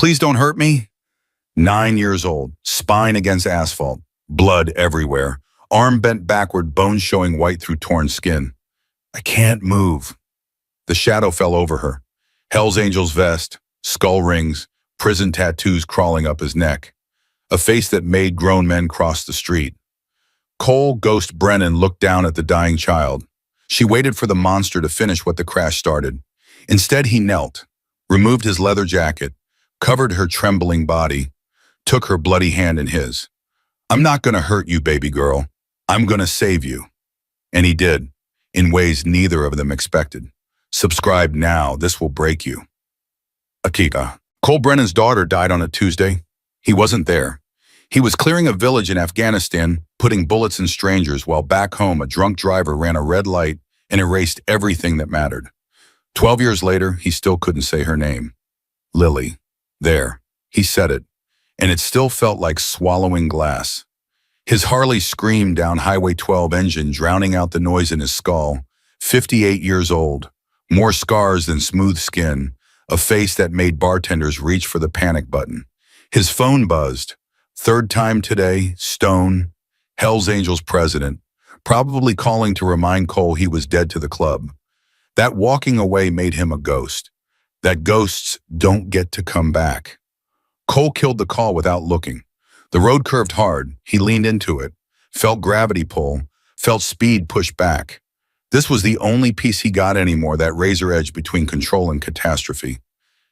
Please don't hurt me. 9 years old, spine against asphalt, blood everywhere, arm bent backward, bones showing white through torn skin. I can't move. The shadow fell over her. Hell's Angels vest, skull rings, prison tattoos crawling up his neck. A face that made grown men cross the street. Cole Ghost Brennan looked down at the dying child. She waited for the monster to finish what the crash started. Instead, he knelt, removed his leather jacket, covered her trembling body, took her bloody hand in his. I'm not gonna hurt you, baby girl. I'm gonna save you. And he did, in ways neither of them expected. Subscribe now, this will break you. Akika. Cole Brennan's daughter died on a Tuesday. He wasn't there. He was clearing a village in Afghanistan, putting bullets in strangers, while back home a drunk driver ran a red light and erased everything that mattered. 12 years later, he still couldn't say her name. Lily. There. He said it. And it still felt like swallowing glass. His Harley screamed down Highway 12 engine, drowning out the noise in his skull. 58 years old. More scars than smooth skin. A face that made bartenders reach for the panic button. His phone buzzed. Third time today, Stone, Hell's Angels president, probably calling to remind Cole he was dead to the club. That walking away made him a ghost. That ghosts don't get to come back. Cole killed the call without looking. The road curved hard. He leaned into it, felt gravity pull, felt speed push back. This was the only piece he got anymore, that razor edge between control and catastrophe.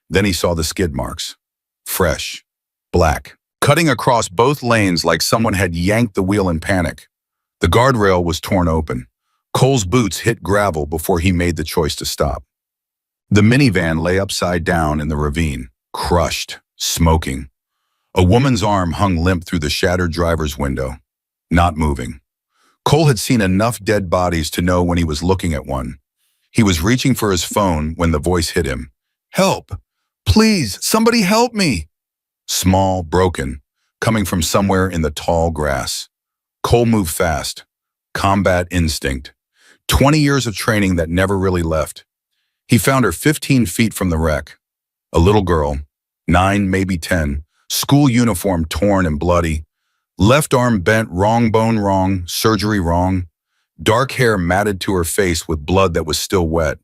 Then he saw the skid marks. Fresh. Black. Cutting across both lanes like someone had yanked the wheel in panic. The guardrail was torn open. Cole's boots hit gravel before he made the choice to stop. The minivan lay upside down in the ravine, crushed, smoking. A woman's arm hung limp through the shattered driver's window, not moving. Cole had seen enough dead bodies to know when he was looking at one. He was reaching for his phone when the voice hit him. Help! Please, somebody help me! Small, broken, coming from somewhere in the tall grass. Cole moved fast. Combat instinct. 20 years of training that never really left. He found her 15 feet from the wreck. A little girl, 9, maybe 10, school uniform torn and bloody, left arm bent, wrong bone wrong, surgery wrong, dark hair matted to her face with blood that was still wet.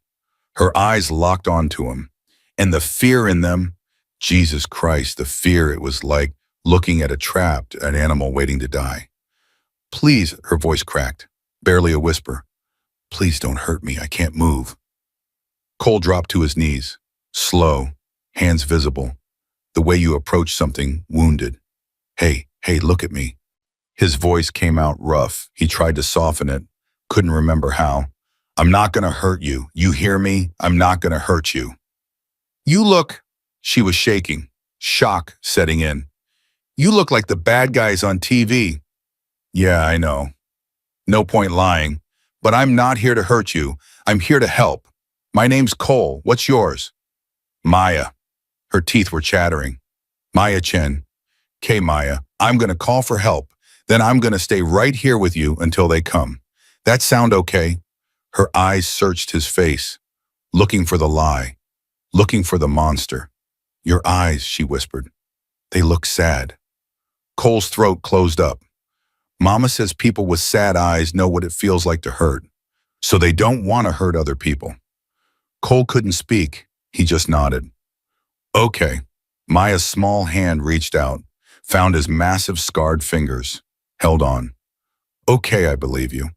Her eyes locked onto him, and the fear in them, Jesus Christ, the fear, it was like looking at an animal waiting to die. Please, her voice cracked, barely a whisper. Please don't hurt me, I can't move. Cole dropped to his knees, slow, hands visible, the way you approach something wounded. Hey, look at me. His voice came out rough. He tried to soften it, couldn't remember how. I'm not gonna hurt you. You hear me? I'm not gonna hurt you. You look, she was shaking, shock setting in. You look like the bad guys on TV. Yeah, I know. No point lying, but I'm not here to hurt you. I'm here to help. My name's Cole. What's yours? Maya. Her teeth were chattering. Maya Chen. Okay, Maya, I'm gonna call for help. Then I'm gonna stay right here with you until they come. That sound okay? Her eyes searched his face, looking for the lie, looking for the monster. Your eyes, she whispered. They look sad. Cole's throat closed up. Mama says people with sad eyes know what it feels like to hurt, so they don't want to hurt other people. Cole couldn't speak. He just nodded. Okay. Maya's small hand reached out, found his massive scarred fingers, held on. Okay, I believe you.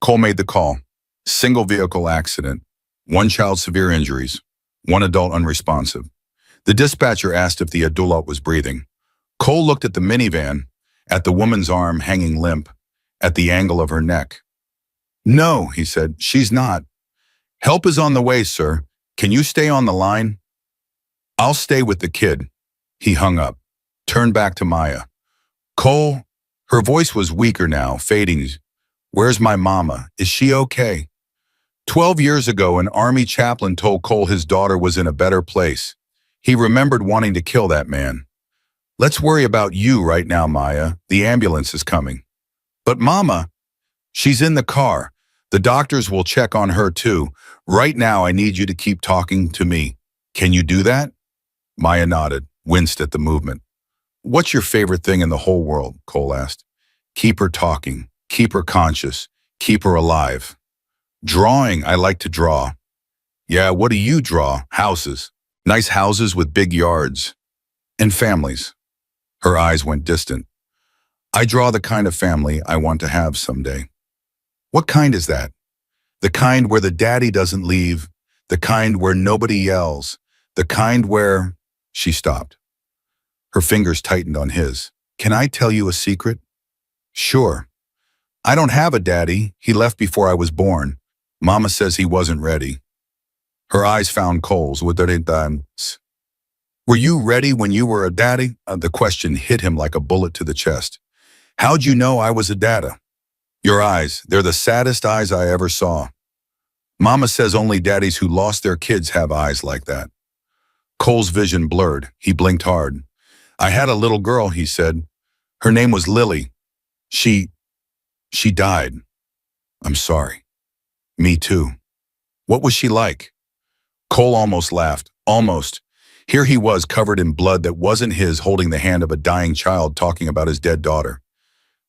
Cole made the call. Single vehicle accident. 1 child severe injuries. 1 adult unresponsive. The dispatcher asked if the adult was breathing. Cole looked at the minivan, at the woman's arm hanging limp, at the angle of her neck. No, he said, she's not. Help is on the way, sir. Can you stay on the line? I'll stay with the kid. He hung up, turned back to Maya. Cole, her voice was weaker now, fading. Where's my mama? Is she okay? 12 years ago, an army chaplain told Cole his daughter was in a better place. He remembered wanting to kill that man. Let's worry about you right now, Maya. The ambulance is coming. But Mama, she's in the car. The doctors will check on her too. Right now, I need you to keep talking to me. Can you do that? Maya nodded. winced at the movement. What's your favorite thing in the whole world? Cole asked. Keep her talking, keep her conscious, keep her alive. Drawing, I like to draw. Yeah, what do you draw? Houses. Nice houses with big yards. And families. Her eyes went distant. I draw the kind of family I want to have someday. What kind is that? The kind where the daddy doesn't leave, the kind where nobody yells, the kind where… She stopped. Her fingers tightened on his. Can I tell you a secret? Sure. I don't have a daddy. He left before I was born. Mama says he wasn't ready. Her eyes found Cole's. Were you ready when you were a daddy? The question hit him like a bullet to the chest. How'd you know I was a dada? Your eyes, they're the saddest eyes I ever saw. Mama says only daddies who lost their kids have eyes like that. Cole's vision blurred. He blinked hard. I had a little girl, he said. Her name was Lily. She died. I'm sorry. Me too. What was she like? Cole almost laughed. Almost. Here he was, covered in blood that wasn't his, holding the hand of a dying child, talking about his dead daughter.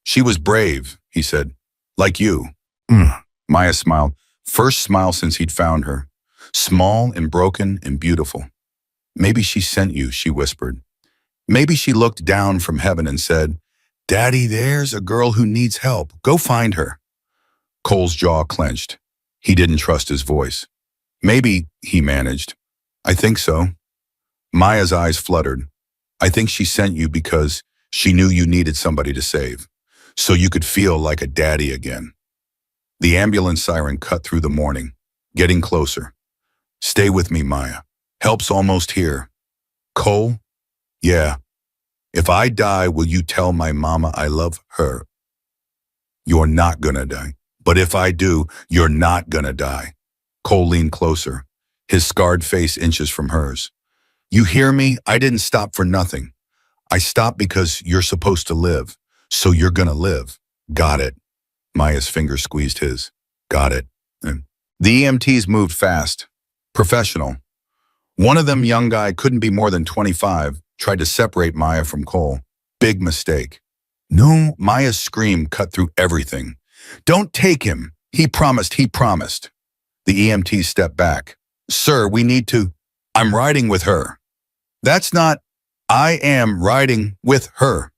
She was brave, he said. Like you. Maya smiled. First smile since he'd found her. Small and broken and beautiful. Maybe she sent you, she whispered. Maybe she looked down from heaven and said, Daddy, there's a girl who needs help. Go find her. Cole's jaw clenched. He didn't trust his voice. Maybe, he managed. I think so. Maya's eyes fluttered. I think she sent you because she knew you needed somebody to save, so you could feel like a daddy again. The ambulance siren cut through the morning, getting closer. Stay with me, Maya. Help's almost here. Cole? Yeah. If I die, will you tell my mama I love her? You're not gonna die. But if I do, you're not gonna die. Cole leaned closer, his scarred face inches from hers. You hear me? I didn't stop for nothing. I stopped because you're supposed to live, so you're gonna live. Got it. Maya's fingers squeezed his. Got it. The EMTs moved fast. Professional. One of them young guy couldn't be more than 25, tried to separate Maya from Cole. Big mistake. No, Maya's scream cut through everything. Don't take him. He promised. The EMT stepped back. Sir, we need to… I'm riding with her. That's not… I am riding with her.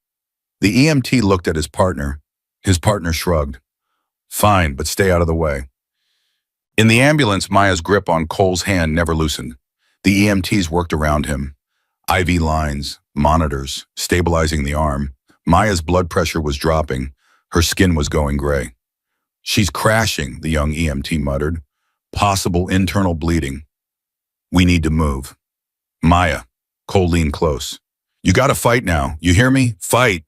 The EMT looked at his partner. His partner shrugged. Fine, but stay out of the way. In the ambulance, Maya's grip on Cole's hand never loosened. The EMTs worked around him. IV lines, monitors, stabilizing the arm. Maya's blood pressure was dropping. Her skin was going gray. She's crashing, the young EMT muttered. Possible internal bleeding. We need to move. Maya. Cole leaned close. You gotta fight now. You hear me? Fight.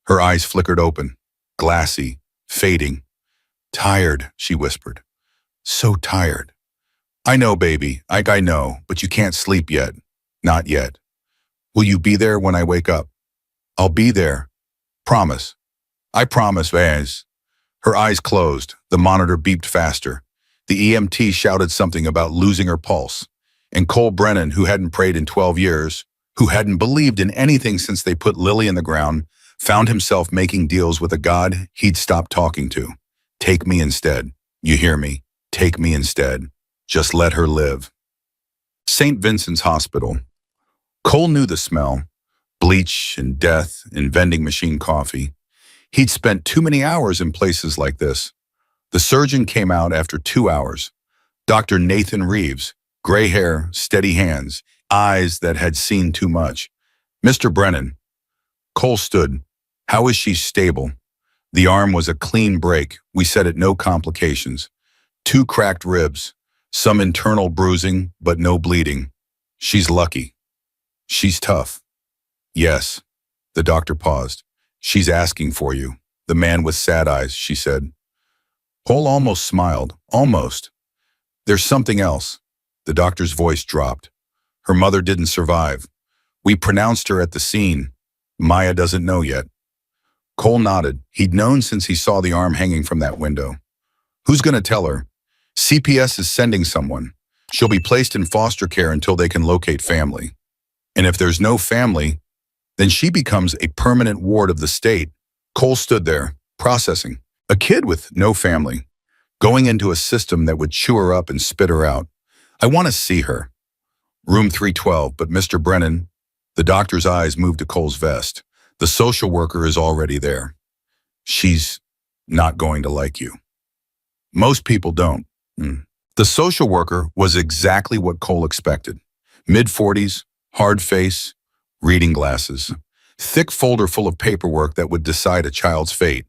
Her eyes flickered open. Glassy. Fading. Tired, she whispered. So tired. I know, baby. I know, but you can't sleep yet. Not yet. Will you be there when I wake up? I'll be there. Promise. I promise, Vaz. Her eyes closed. The monitor beeped faster. The EMT shouted something about losing her pulse. And Cole Brennan, who hadn't prayed in 12 years, who hadn't believed in anything since they put Lily in the ground, found himself making deals with a God he'd stopped talking to. Take me instead. You hear me? Take me instead. Just let her live. St. Vincent's Hospital. Cole knew the smell. Bleach and death and vending machine coffee. He'd spent too many hours in places like this. The surgeon came out after 2 hours. Dr. Nathan Reeves, gray hair, steady hands, eyes that had seen too much. Mr. Brennan. Cole stood. How is she stable? The arm was a clean break. We said it, no complications. 2 cracked ribs. Some internal bruising, but no bleeding. She's lucky. She's tough. Yes. The doctor paused. She's asking for you. The man with sad eyes, she said. Cole almost smiled. Almost. There's something else. The doctor's voice dropped. Her mother didn't survive. We pronounced her at the scene. Maya doesn't know yet. Cole nodded. He'd known since he saw the arm hanging from that window. Who's going to tell her? CPS is sending someone. She'll be placed in foster care until they can locate family. And if there's no family, then she becomes a permanent ward of the state. Cole stood there, processing. A kid with no family, going into a system that would chew her up and spit her out. I want to see her. Room 312, but Mr. Brennan, the doctor's eyes moved to Cole's vest. The social worker is already there. She's not going to like you. Most people don't. The social worker was exactly what Cole expected. Mid-40s, hard face, reading glasses, thick folder full of paperwork that would decide a child's fate.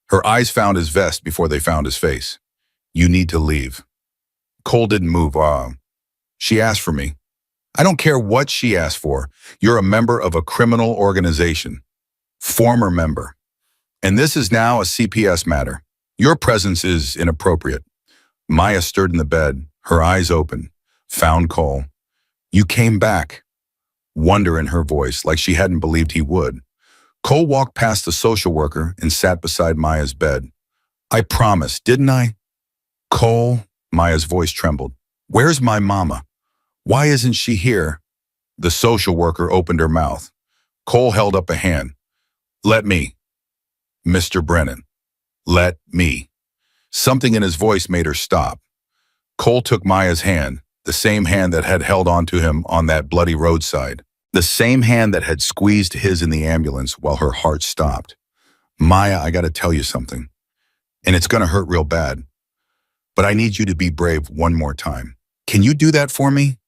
Her eyes found his vest before they found his face. You need to leave. Cole didn't move. She asked for me. I don't care what she asked for. You're a member of a criminal organization. Former member. And this is now a CPS matter. Your presence is inappropriate. Maya stirred in the bed, her eyes open, found Cole. You came back. Wonder in her voice, like she hadn't believed he would. Cole walked past the social worker and sat beside Maya's bed. I promised, didn't I? Cole, Maya's voice trembled. Where's my mama? Why isn't she here? The social worker opened her mouth. Cole held up a hand. Let me. Mr. Brennan. Let me. Something in his voice made her stop. Cole took Maya's hand, the same hand that had held onto him on that bloody roadside, the same hand that had squeezed his in the ambulance while her heart stopped. Maya, I gotta tell you something, and it's gonna hurt real bad, but I need you to be brave one more time. Can you do that for me?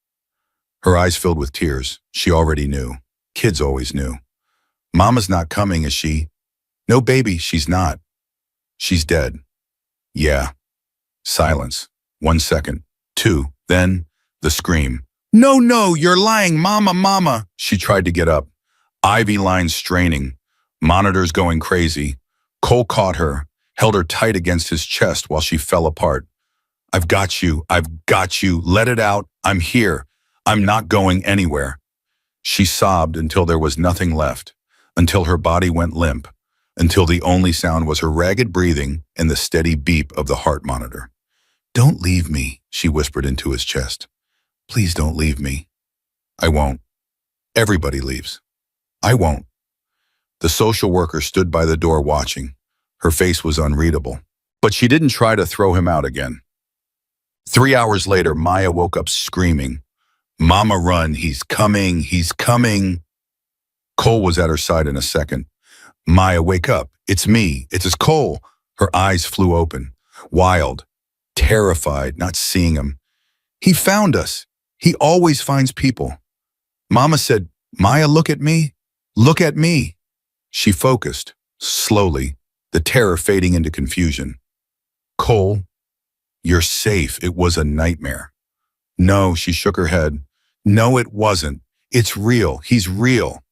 Her eyes filled with tears. She already knew. Kids always knew. Mama's not coming, is she? No, baby, she's not. She's dead. Yeah. Silence. 1 second. 2. Then, the scream. No, no, you're lying, Mama, Mama. She tried to get up. IV lines straining. Monitors going crazy. Cole caught her, held her tight against his chest while she fell apart. I've got you. I've got you. Let it out. I'm here. I'm not going anywhere. She sobbed until there was nothing left, until her body went limp, until the only sound was her ragged breathing and the steady beep of the heart monitor. Don't leave me, she whispered into his chest. Please don't leave me. I won't. Everybody leaves. I won't. The social worker stood by the door watching. Her face was unreadable, but she didn't try to throw him out again. 3 hours later, Maya woke up screaming, Mama, run, he's coming, he's coming. Cole was at her side in a second. Maya, wake up, it's me, it's Cole. Her eyes flew open, wild, terrified, not seeing him. He found us. He always finds people. Mama said, Maya, look at me. Look at me. She focused, slowly, the terror fading into confusion. Cole, you're safe. It was a nightmare. No, she shook her head. No, it wasn't. It's real. He's real.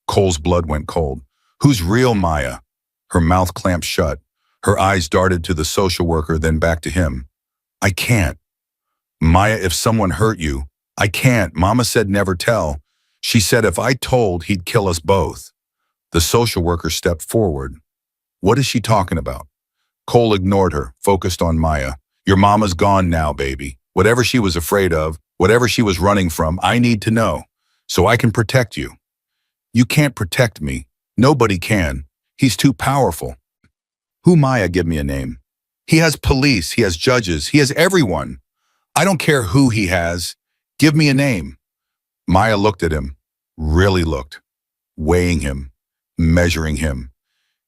Cole's blood went cold. Who's real, Maya? Her mouth clamped shut. Her eyes darted to the social worker, then back to him. I can't. Maya, if someone hurt you, I can't. Mama said never tell. She said if I told, he'd kill us both. The social worker stepped forward. What is she talking about? Cole ignored her, focused on Maya. Your mama's gone now, baby. Whatever she was afraid of, whatever she was running from, I need to know, so I can protect you. You can't protect me. Nobody can. He's too powerful. Who, Maya? Give me a name. He has police, he has judges, he has everyone. I don't care who he has. Give me a name. Maya looked at him, really looked, weighing him, measuring him.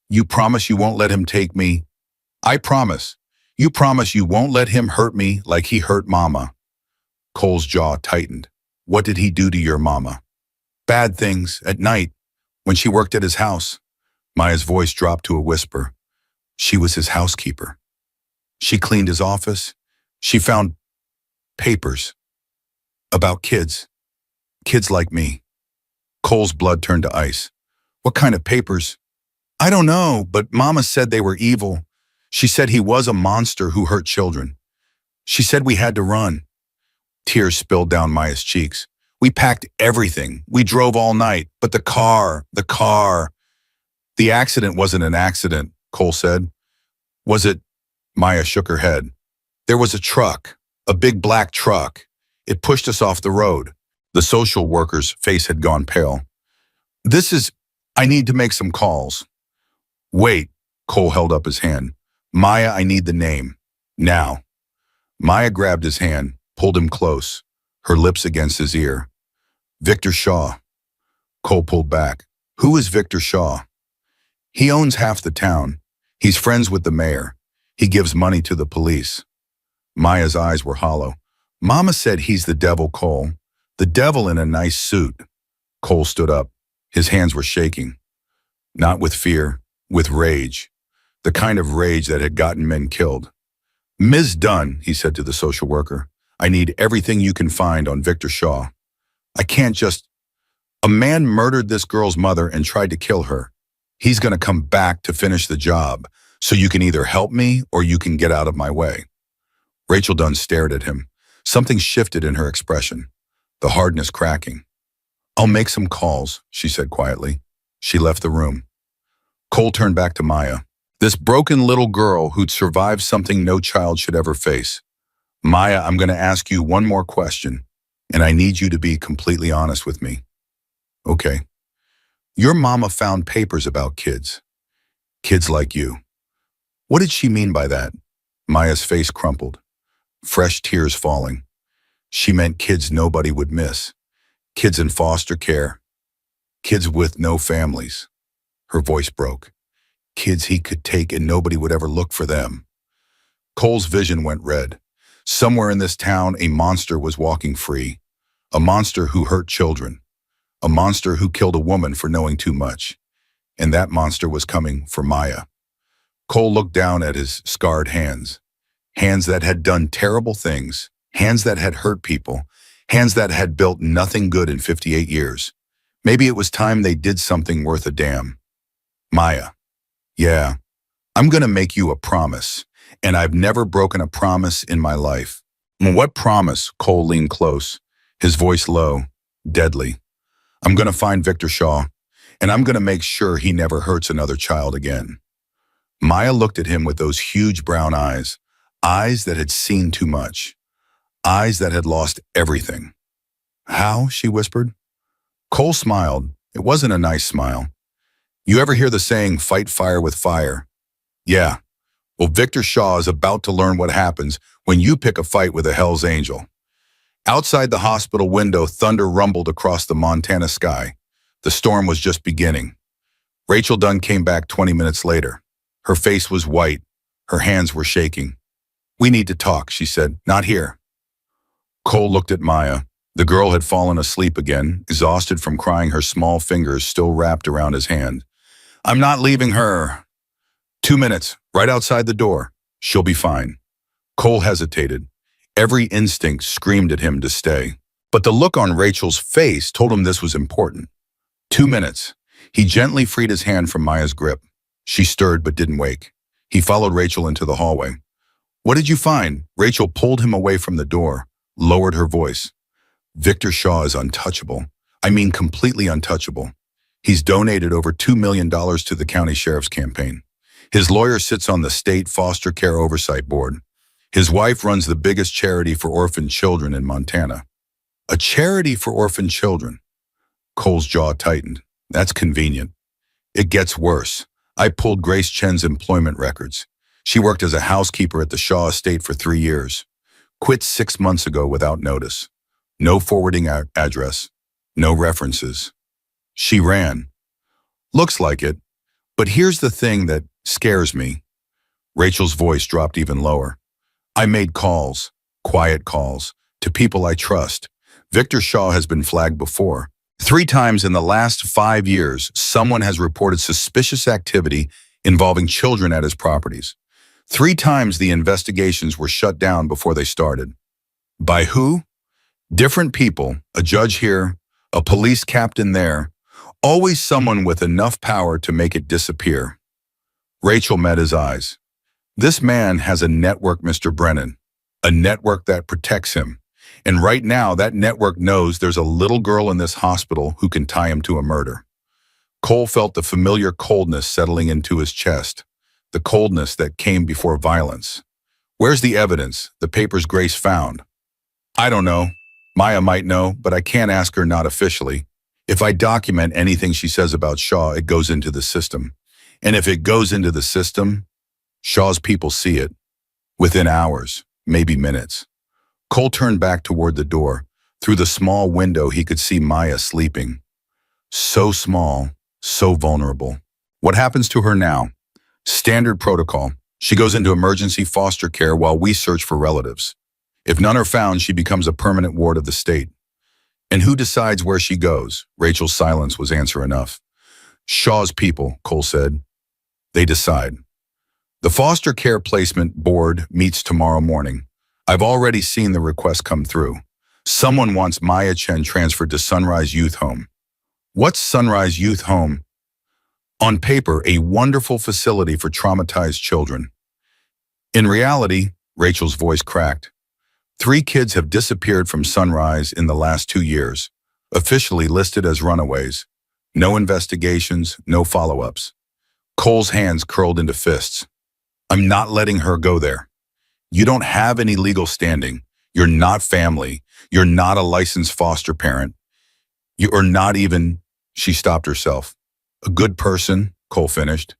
You promise you won't let him take me? I promise. You promise you won't let him hurt me like he hurt Mama. Cole's jaw tightened. What did he do to your mama? Bad things, at night, when she worked at his house. Maya's voice dropped to a whisper. She was his housekeeper. She cleaned his office. She found papers about kids like me. Cole's blood turned to ice. What kind of papers? I don't know, but Mama said they were evil. She said he was a monster who hurt children. She said we had to run. Tears spilled down Maya's cheeks. We packed everything. We drove all night, but the car. The accident wasn't an accident, Cole said. Was it? Maya shook her head. There was a truck, a big black truck. It pushed us off the road. The social worker's face had gone pale. This is, I need to make some calls. Wait, Cole held up his hand. Maya, I need the name. Now. Maya grabbed his hand, pulled him close, her lips against his ear. Victor Shaw. Cole pulled back. Who is Victor Shaw? He owns half the town. He's friends with the mayor. He gives money to the police. Maya's eyes were hollow. Mama said he's the devil, Cole. The devil in a nice suit. Cole stood up. His hands were shaking. Not with fear, with rage. The kind of rage that had gotten men killed. Ms. Dunn, he said to the social worker, I need everything you can find on Victor Shaw. I can't just... A man murdered this girl's mother and tried to kill her. He's going to come back to finish the job, so you can either help me or you can get out of my way. Rachel Dunn stared at him. Something shifted in her expression, the hardness cracking. I'll make some calls, she said quietly. She left the room. Cole turned back to Maya. This broken little girl who'd survived something no child should ever face. Maya, I'm going to ask you one more question, and I need you to be completely honest with me. Okay. Your mama found papers about kids. Kids like you. What did she mean by that? Maya's face crumpled, fresh tears falling. She meant kids nobody would miss. Kids in foster care. Kids with no families. Her voice broke. Kids he could take and nobody would ever look for them. Cole's vision went red. Somewhere in this town, a monster was walking free. A monster who hurt children. A monster who killed a woman for knowing too much. And that monster was coming for Maya. Cole looked down at his scarred hands. Hands that had done terrible things. Hands that had hurt people. Hands that had built nothing good in 58 years. Maybe it was time they did something worth a damn. Maya. Yeah, I'm going to make you a promise. And I've never broken a promise in my life. What promise? Cole leaned close, his voice low, deadly. I'm going to find Victor Shaw, and I'm going to make sure he never hurts another child again. Maya looked at him with those huge brown eyes, eyes that had seen too much, eyes that had lost everything. How? She whispered. Cole smiled. It wasn't a nice smile. You ever hear the saying, fight fire with fire? Yeah. Well, Victor Shaw is about to learn what happens when you pick a fight with a Hell's Angel. Outside the hospital window, thunder rumbled across the Montana sky. The storm was just beginning. Rachel Dunn came back 20 minutes later. Her face was white. Her hands were shaking. We need to talk, she said. Not here. Cole looked at Maya. The girl had fallen asleep again, exhausted from crying, her small fingers still wrapped around his hand. I'm not leaving her. 2 minutes, right outside the door. She'll be fine. Cole hesitated. Every instinct screamed at him to stay. But the look on Rachel's face told him this was important. 2 minutes. He gently freed his hand from Maya's grip. She stirred but didn't wake. He followed Rachel into the hallway. What did you find? Rachel pulled him away from the door, lowered her voice. Victor Shaw is untouchable. I mean completely untouchable. He's donated over $2 million to the county sheriff's campaign. His lawyer sits on the state foster care oversight board. His wife runs the biggest charity for orphaned children in Montana. A charity for orphaned children. Cole's jaw tightened. That's convenient. It gets worse. I pulled Grace Chen's employment records. She worked as a housekeeper at the Shaw estate for 3 years. Quit 6 months ago without notice. No forwarding address. No references. She ran. Looks like it. But here's the thing that scares me. Rachel's voice dropped even lower. I made calls, quiet calls, to people I trust. Victor Shaw has been flagged before. 3 times in the last 5 years, someone has reported suspicious activity involving children at his properties. 3 times the investigations were shut down before they started. By who? Different people, a judge here, a police captain there, always someone with enough power to make it disappear. Rachel met his eyes. This man has a network, Mr. Brennan, a network that protects him. And right now, that network knows there's a little girl in this hospital who can tie him to a murder. Cole felt the familiar coldness settling into his chest, the coldness that came before violence. Where's the evidence, the papers Grace found? I don't know. Maya might know, but I can't ask her not officially. If I document anything she says about Shaw, it goes into the system. And if it goes into the system, Shaw's people see it. Within hours, maybe minutes. Cole turned back toward the door. Through the small window, he could see Maya sleeping. So small, so vulnerable. What happens to her now? Standard protocol. She goes into emergency foster care while we search for relatives. If none are found, she becomes a permanent ward of the state. And who decides where she goes? Rachel's silence was answer enough. Shaw's people, Cole said. They decide. The foster care placement board meets tomorrow morning. I've already seen the request come through. Someone wants Maya Chen transferred to Sunrise Youth Home. What's Sunrise Youth Home? On paper, a wonderful facility for traumatized children. In reality, Rachel's voice cracked. 3 kids have disappeared from Sunrise in the last 2 years, officially listed as runaways. No investigations, no follow-ups. Cole's hands curled into fists. I'm not letting her go there. You don't have any legal standing. You're not family. You're not a licensed foster parent. You are not even, she stopped herself. A good person, Cole finished.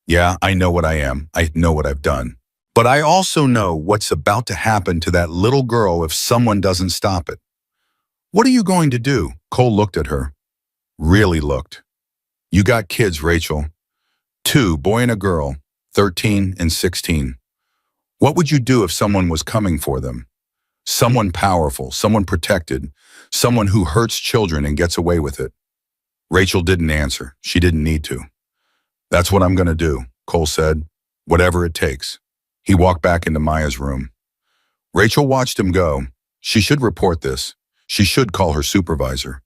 Yeah, I know what I am. I know what I've done. But I also know what's about to happen to that little girl if someone doesn't stop it. What are you going to do? Cole looked at her. Really looked. You got kids, Rachel. 2, boy and a girl, 13 and 16. What would you do if someone was coming for them? Someone powerful, someone protected, someone who hurts children and gets away with it. Rachel didn't answer. She didn't need to. That's what I'm going to do, Cole said. Whatever it takes. He walked back into Maya's room. Rachel watched him go. She should report this. She should call her supervisor.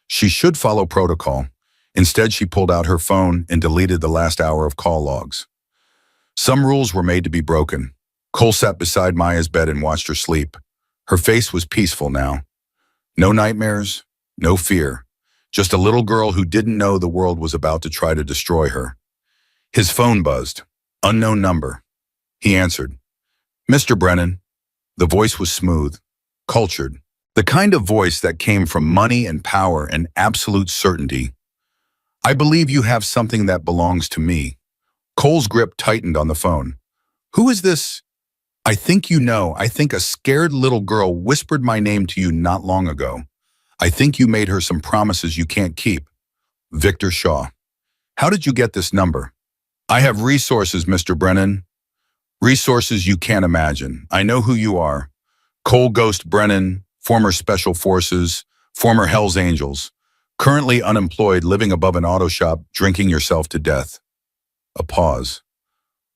She should follow protocol. Instead, she pulled out her phone and deleted the last hour of call logs. Some rules were made to be broken. Cole sat beside Maya's bed and watched her sleep. Her face was peaceful now. No nightmares, no fear. Just a little girl who didn't know the world was about to try to destroy her. His phone buzzed. Unknown number. He answered. Mr. Brennan. The voice was smooth, cultured. The kind of voice that came from money and power and absolute certainty. I believe you have something that belongs to me. Cole's grip tightened on the phone. Who is this? I think you know. I think a scared little girl whispered my name to you not long ago. I think you made her some promises you can't keep. Victor Shaw. How did you get this number? I have resources, Mr. Brennan. Resources you can't imagine. I know who you are. Cole Ghost Brennan, former Special Forces, former Hells Angels, currently unemployed, living above an auto shop, drinking yourself to death. A pause.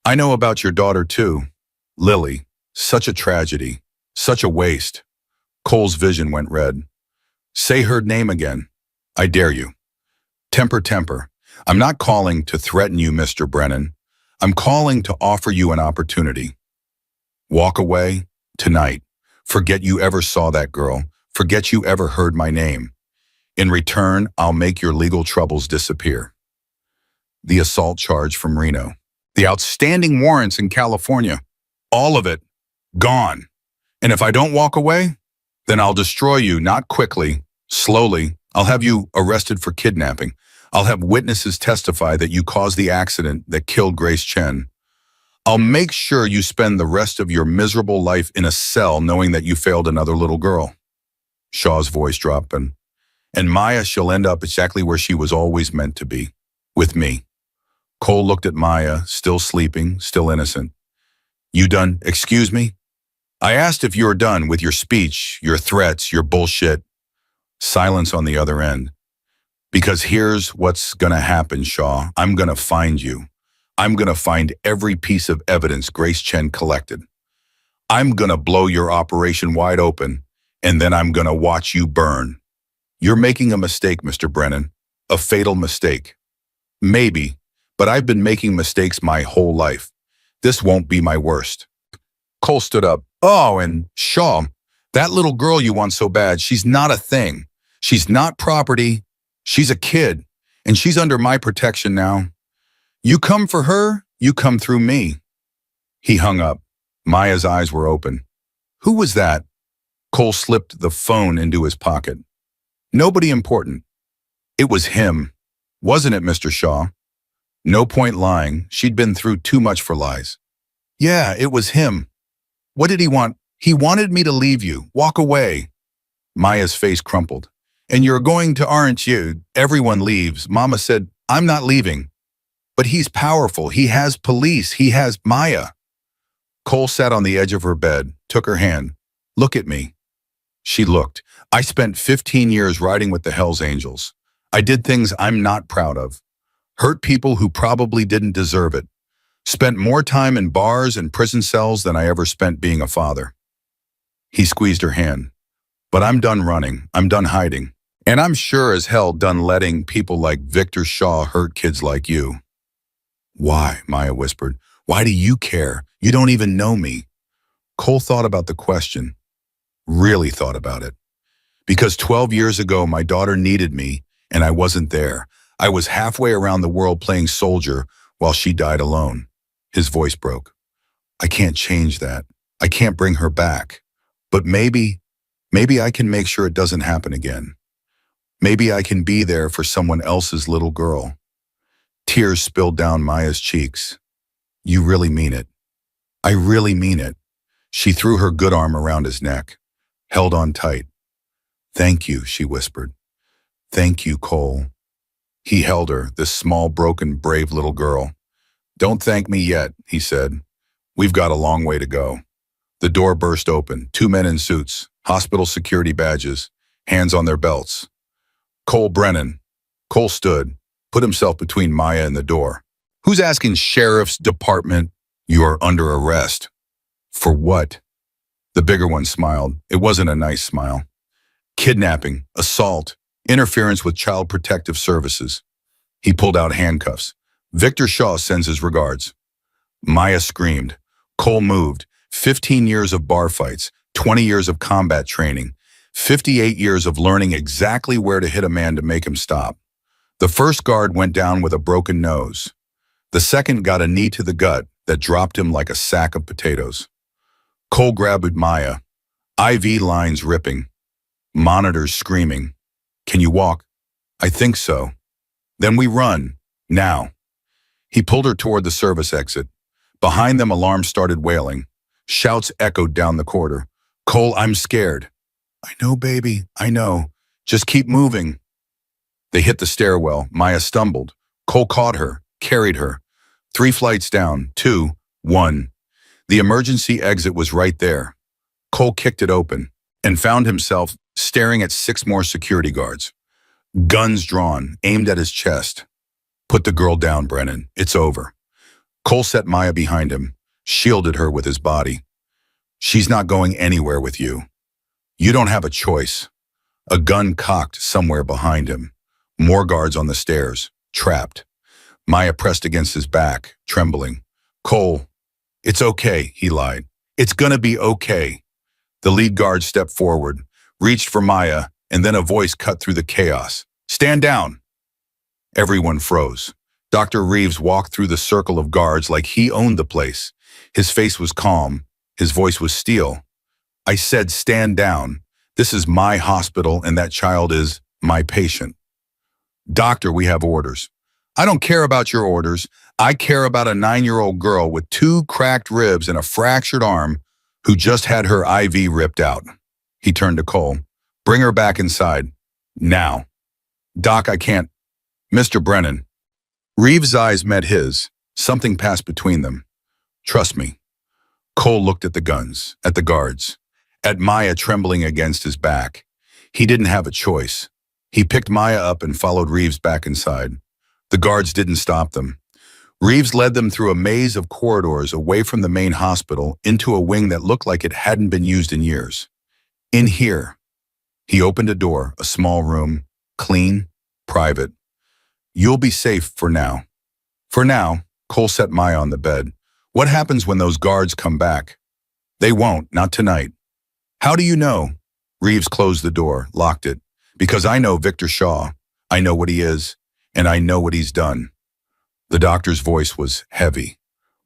I know about your daughter too. Lily. Such a tragedy. Such a waste. Cole's vision went red. Say her name again. I dare you. Temper, temper. I'm not calling to threaten you, Mr. Brennan. I'm calling to offer you an opportunity. Walk away tonight. Forget you ever saw that girl. Forget you ever heard my name. In return, I'll make your legal troubles disappear. The assault charge from Reno. The outstanding warrants in California. All of it. Gone. And if I don't walk away, then I'll destroy you, not quickly, slowly. I'll have you arrested for kidnapping. I'll have witnesses testify that you caused the accident that killed Grace Chen. I'll make sure you spend the rest of your miserable life in a cell knowing that you failed another little girl. Shaw's voice dropped, and Maya, she'll end up exactly where she was always meant to be, with me. Cole looked at Maya, still sleeping, still innocent. You done? Excuse me? I asked if you were done with your speech, your threats, your bullshit. Silence on the other end. Because here's what's gonna happen, Shaw. I'm gonna find you. I'm gonna find every piece of evidence Grace Chen collected. I'm gonna blow your operation wide open, and then I'm gonna watch you burn. You're making a mistake, Mr. Brennan. A fatal mistake. Maybe, but I've been making mistakes my whole life. This won't be my worst. Cole stood up. Oh, and Shaw, that little girl you want so bad, she's not a thing. She's not property. She's a kid, and she's under my protection now. You come for her, you come through me. He hung up. Maya's eyes were open. Who was that? Cole slipped the phone into his pocket. Nobody important. It was him. Wasn't it, Mr. Shaw? No point lying. She'd been through too much for lies. Yeah, it was him. What did he want? He wanted me to leave you. Walk away. Maya's face crumpled. And you're going to, aren't you? Everyone leaves. Mama said, I'm not leaving. But he's powerful. He has police. He has Maya. Cole sat on the edge of her bed, took her hand. Look at me. She looked. I spent 15 years riding with the Hells Angels. I did things I'm not proud of. Hurt people who probably didn't deserve it. Spent more time in bars and prison cells than I ever spent being a father. He squeezed her hand. But I'm done running. I'm done hiding. And I'm sure as hell done letting people like Victor Shaw hurt kids like you. Why? Maya whispered. Why do you care? You don't even know me. Cole thought about the question. Really thought about it. Because 12 years ago, my daughter needed me, and I wasn't there. I was halfway around the world playing soldier while she died alone. His voice broke. I can't change that. I can't bring her back. But maybe I can make sure it doesn't happen again. Maybe I can be there for someone else's little girl. Tears spilled down Maya's cheeks. You really mean it. I really mean it. She threw her good arm around his neck, held on tight. Thank you, she whispered. Thank you, Cole. He held her, this small, broken, brave little girl. Don't thank me yet, he said. We've got a long way to go. The door burst open, 2 men in suits, hospital security badges, hands on their belts. Cole Brennan. Cole stood, put himself between Maya and the door. Who's asking Sheriff's Department? You are under arrest. For what? The bigger one smiled. It wasn't a nice smile. Kidnapping, assault, interference with Child Protective Services. He pulled out handcuffs. Victor Shaw sends his regards. Maya screamed. Cole moved. 15 years of bar fights, 20 years of combat training, 58 years of learning exactly where to hit a man to make him stop. The first guard went down with a broken nose. The second got a knee to the gut that dropped him like a sack of potatoes. Cole grabbed Maya. IV lines ripping. Monitors screaming. Can you walk? I think so. Then we run. Now. He pulled her toward the service exit. Behind them, alarms started wailing. Shouts echoed down the corridor. Cole, I'm scared. I know, baby. I know. Just keep moving. They hit the stairwell. Maya stumbled. Cole caught her, carried her. 3 flights down, 2, 1. The emergency exit was right there. Cole kicked it open and found himself staring at 6 more security guards. Guns drawn, aimed at his chest. Put the girl down, Brennan. It's over. Cole set Maya behind him, shielded her with his body. She's not going anywhere with you. You don't have a choice. A gun cocked somewhere behind him. More guards on the stairs, trapped. Maya pressed against his back, trembling. Cole, it's okay, he lied. It's gonna be okay. The lead guard stepped forward, reached for Maya, and then a voice cut through the chaos. Stand down. Everyone froze. Dr. Reeves walked through the circle of guards like he owned the place. His face was calm. His voice was steel. I said stand down. This is my hospital and that child is my patient. Doctor, we have orders. I don't care about your orders. I care about a 9-year-old girl with 2 cracked ribs and a fractured arm who just had her IV ripped out. He turned to Cole. Bring her back inside. Now. Doc, I can't. Mr. Brennan. Reeves' eyes met his. Something passed between them. Trust me. Cole looked at the guns, at the guards, at Maya trembling against his back. He didn't have a choice. He picked Maya up and followed Reeves back inside. The guards didn't stop them. Reeves led them through a maze of corridors away from the main hospital into a wing that looked like it hadn't been used in years. In here. He opened a door, a small room, clean, private. You'll be safe for now. For now, Cole set Maya on the bed. What happens when those guards come back? They won't, not tonight. How do you know? Reeves closed the door, locked it. Because I know Victor Shaw. I know what he is, and I know what he's done. The doctor's voice was heavy.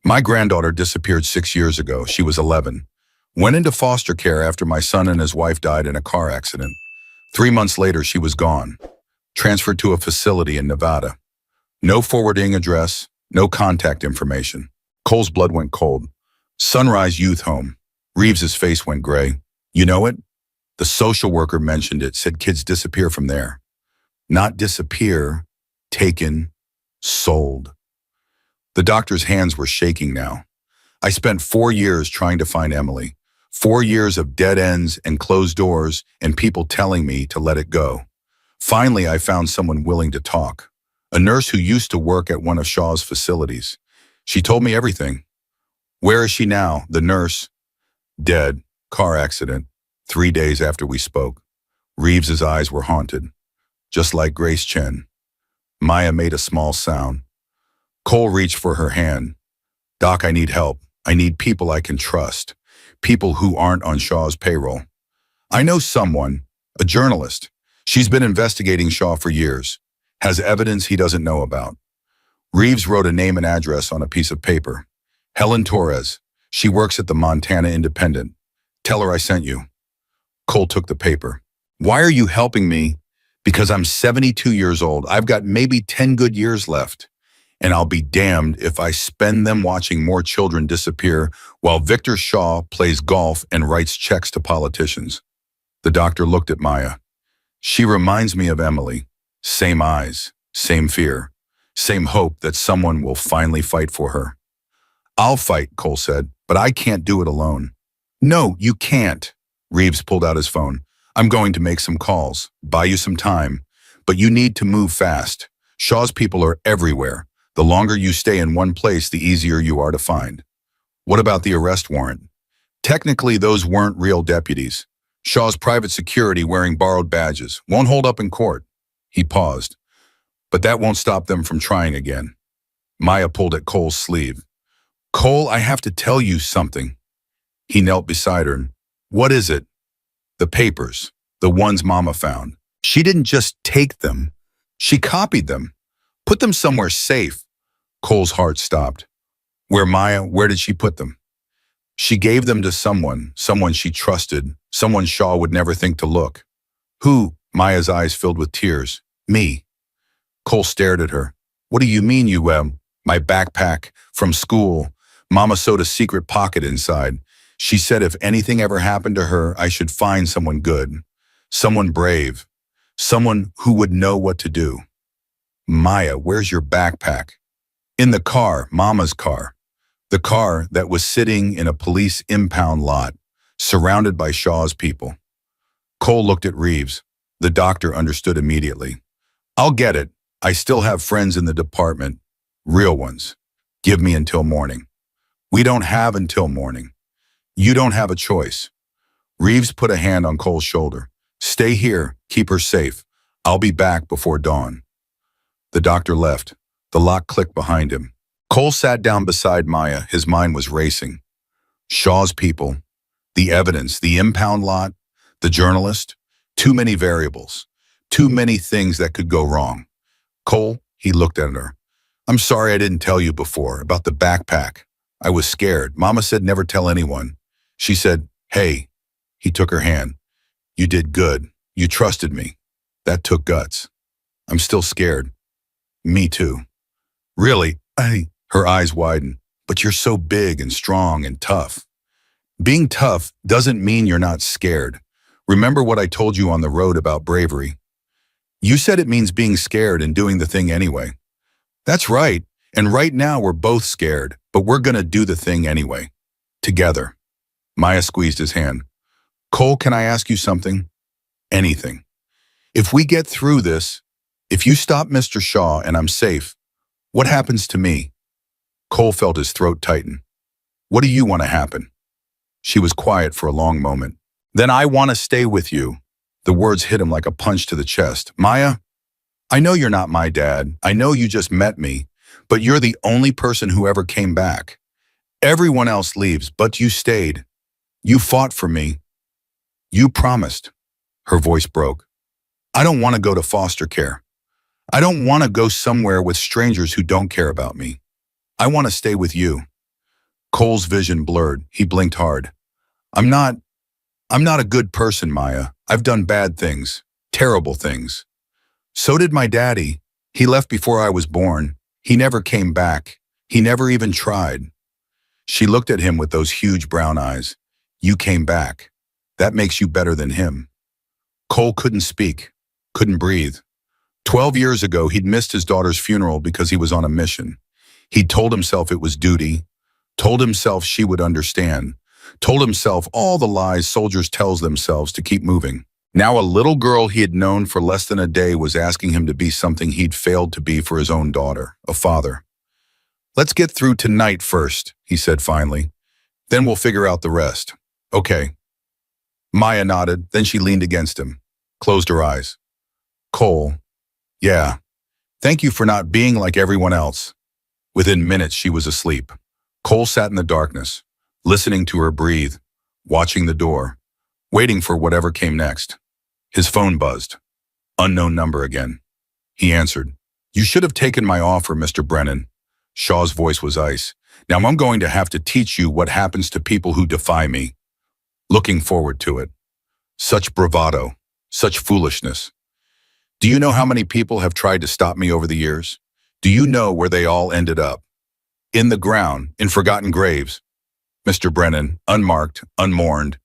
My granddaughter disappeared 6 years ago. She was 11. Went into foster care after my son and his wife died in a car accident. 3 months later, she was gone. Transferred to a facility in Nevada. No forwarding address, no contact information. Cole's blood went cold. Sunrise Youth Home. Reeves's face went gray. You know it? The social worker mentioned it, said kids disappear from there. Not disappear, taken, sold. The doctor's hands were shaking now. I spent 4 years trying to find Emily. 4 years of dead ends and closed doors and people telling me to let it go. Finally, I found someone willing to talk. A nurse who used to work at one of Shaw's facilities. She told me everything. Where is she now? The nurse. Dead. Car accident. 3 days after we spoke. Reeves's eyes were haunted. Just like Grace Chen. Maya made a small sound. Cole reached for her hand. Doc, I need help. I need people I can trust. People who aren't on Shaw's payroll. I know someone, a journalist. She's been investigating Shaw for years. Has evidence he doesn't know about. Reeves wrote a name and address on a piece of paper. Helen Torres. She works at the Montana Independent. Tell her I sent you. Cole took the paper. Why are you helping me? Because I'm 72 years old. I've got maybe 10 good years left. And I'll be damned if I spend them watching more children disappear while Victor Shaw plays golf and writes checks to politicians. The doctor looked at Maya. She reminds me of Emily. Same eyes, same fear, same hope that someone will finally fight for her. I'll fight, Cole said, but I can't do it alone. No, you can't. Reeves pulled out his phone. I'm going to make some calls, buy you some time, but you need to move fast. Shaw's people are everywhere. The longer you stay in one place, the easier you are to find. What about the arrest warrant? Technically, those weren't real deputies. Shaw's private security wearing borrowed badges won't hold up in court. He paused. But that won't stop them from trying again. Maya pulled at Cole's sleeve. Cole, I have to tell you something. He knelt beside her. What is it? The papers, the ones Mama found. She didn't just take them. She copied them. Put them somewhere safe. Cole's heart stopped. Where did she put them? She gave them to someone she trusted, someone Shaw would never think to look. Who? Maya's eyes filled with tears. Me. Cole stared at her. What do you mean my backpack, from school. Mama sewed a secret pocket inside. She said if anything ever happened to her, I should find someone good, someone brave, someone who would know what to do. Maya, where's your backpack? In the car, Mama's car. The car that was sitting in a police impound lot, surrounded by Shaw's people. Cole looked at Reeves. The doctor understood immediately. I'll get it. I still have friends in the department. Real ones. Give me until morning. We don't have until morning. You don't have a choice. Reeves put a hand on Cole's shoulder. Stay here. Keep her safe. I'll be back before dawn. The doctor left. The lock clicked behind him. Cole sat down beside Maya. His mind was racing. Shaw's people, the evidence, the impound lot, the journalist, too many variables, too many things that could go wrong. Cole, he looked at her. I'm sorry I didn't tell you before about the backpack. I was scared. Mama said never tell anyone. She said, hey. He took her hand. You did good. You trusted me. That took guts. I'm still scared. Me too. Really? Her eyes widened. But you're so big and strong and tough. Being tough doesn't mean you're not scared. Remember what I told you on the road about bravery. You said it means being scared and doing the thing anyway. That's right. And right now we're both scared, but we're gonna do the thing anyway. Together. Maya squeezed his hand. Cole, can I ask you something? Anything. If we get through this, if you stop Mr. Shaw and I'm safe, what happens to me? Cole felt his throat tighten. What do you want to happen? She was quiet for a long moment. Then I want to stay with you. The words hit him like a punch to the chest. Maya, I know you're not my dad. I know you just met me, but you're the only person who ever came back. Everyone else leaves, but you stayed. You fought for me. You promised. Her voice broke. I don't want to go to foster care. I don't want to go somewhere with strangers who don't care about me. I want to stay with you. Cole's vision blurred. He blinked hard. I'm not, I'm not a good person, Maya. I've done bad things, terrible things. So did my daddy. He left before I was born. He never came back. He never even tried. She looked at him with those huge brown eyes. You came back. That makes you better than him. Cole couldn't speak, couldn't breathe. 12 years ago, he'd missed his daughter's funeral because he was on a mission. He'd told himself it was duty, told himself she would understand, told himself all the lies soldiers tell themselves to keep moving. Now a little girl he had known for less than a day was asking him to be something he'd failed to be for his own daughter, a father. Let's get through tonight first, he said finally. Then we'll figure out the rest. Okay. Maya nodded, then she leaned against him, closed her eyes. Cole. Yeah. Thank you for not being like everyone else. Within minutes, she was asleep. Cole sat in the darkness, listening to her breathe, watching the door, waiting for whatever came next. His phone buzzed. Unknown number again. He answered. You should have taken my offer, Mr. Brennan. Shaw's voice was ice. Now I'm going to have to teach you what happens to people who defy me. Looking forward to it. Such bravado, such foolishness. Do you know how many people have tried to stop me over the years? Do you know where they all ended up? In the ground, in forgotten graves. Mr. Brennan, unmarked, unmourned,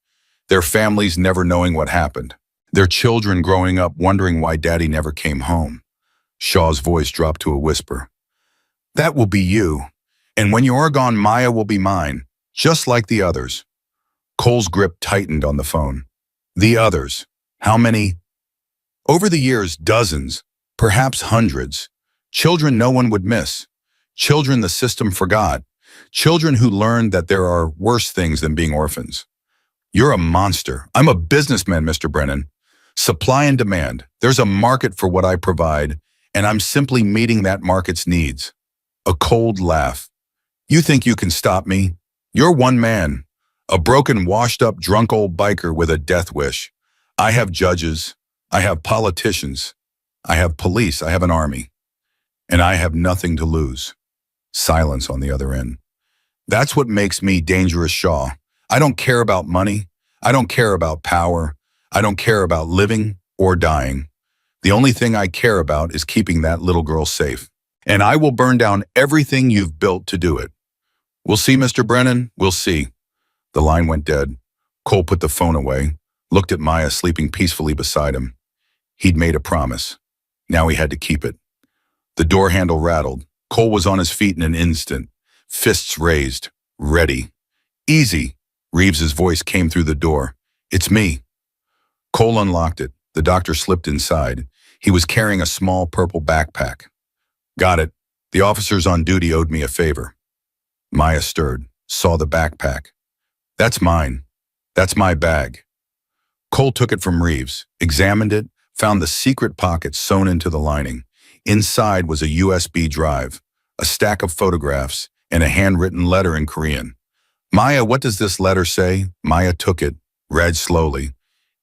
their families never knowing what happened. Their children growing up wondering why Daddy never came home. Shaw's voice dropped to a whisper. That will be you. And when you're gone, Maya will be mine, just like the others. Cole's grip tightened on the phone. The others. How many? Over the years, dozens, perhaps hundreds. Children no one would miss. Children the system forgot. Children who learned that there are worse things than being orphans. You're a monster. I'm a businessman, Mr. Brennan. Supply and demand. There's a market for what I provide, and I'm simply meeting that market's needs. A cold laugh. You think you can stop me? You're one man. A broken, washed-up, drunk old biker with a death wish. I have judges. I have politicians. I have police. I have an army. And I have nothing to lose. Silence on the other end. That's what makes me Dangerous Shaw. I don't care about money. I don't care about power. I don't care about living or dying. The only thing I care about is keeping that little girl safe. And I will burn down everything you've built to do it. We'll see, Mr. Brennan. We'll see. The line went dead. Cole put the phone away, looked at Maya sleeping peacefully beside him. He'd made a promise. Now he had to keep it. The door handle rattled. Cole was on his feet in an instant, fists raised, ready. Easy, Reeves's voice came through the door. It's me. Cole unlocked it. The doctor slipped inside. He was carrying a small purple backpack. Got it. The officers on duty owed me a favor. Maya stirred, saw the backpack. That's mine. That's my bag. Cole took it from Reeves, examined it, found the secret pocket sewn into the lining. Inside was a USB drive, a stack of photographs, and a handwritten letter in Korean. Maya, what does this letter say? Maya took it, read slowly.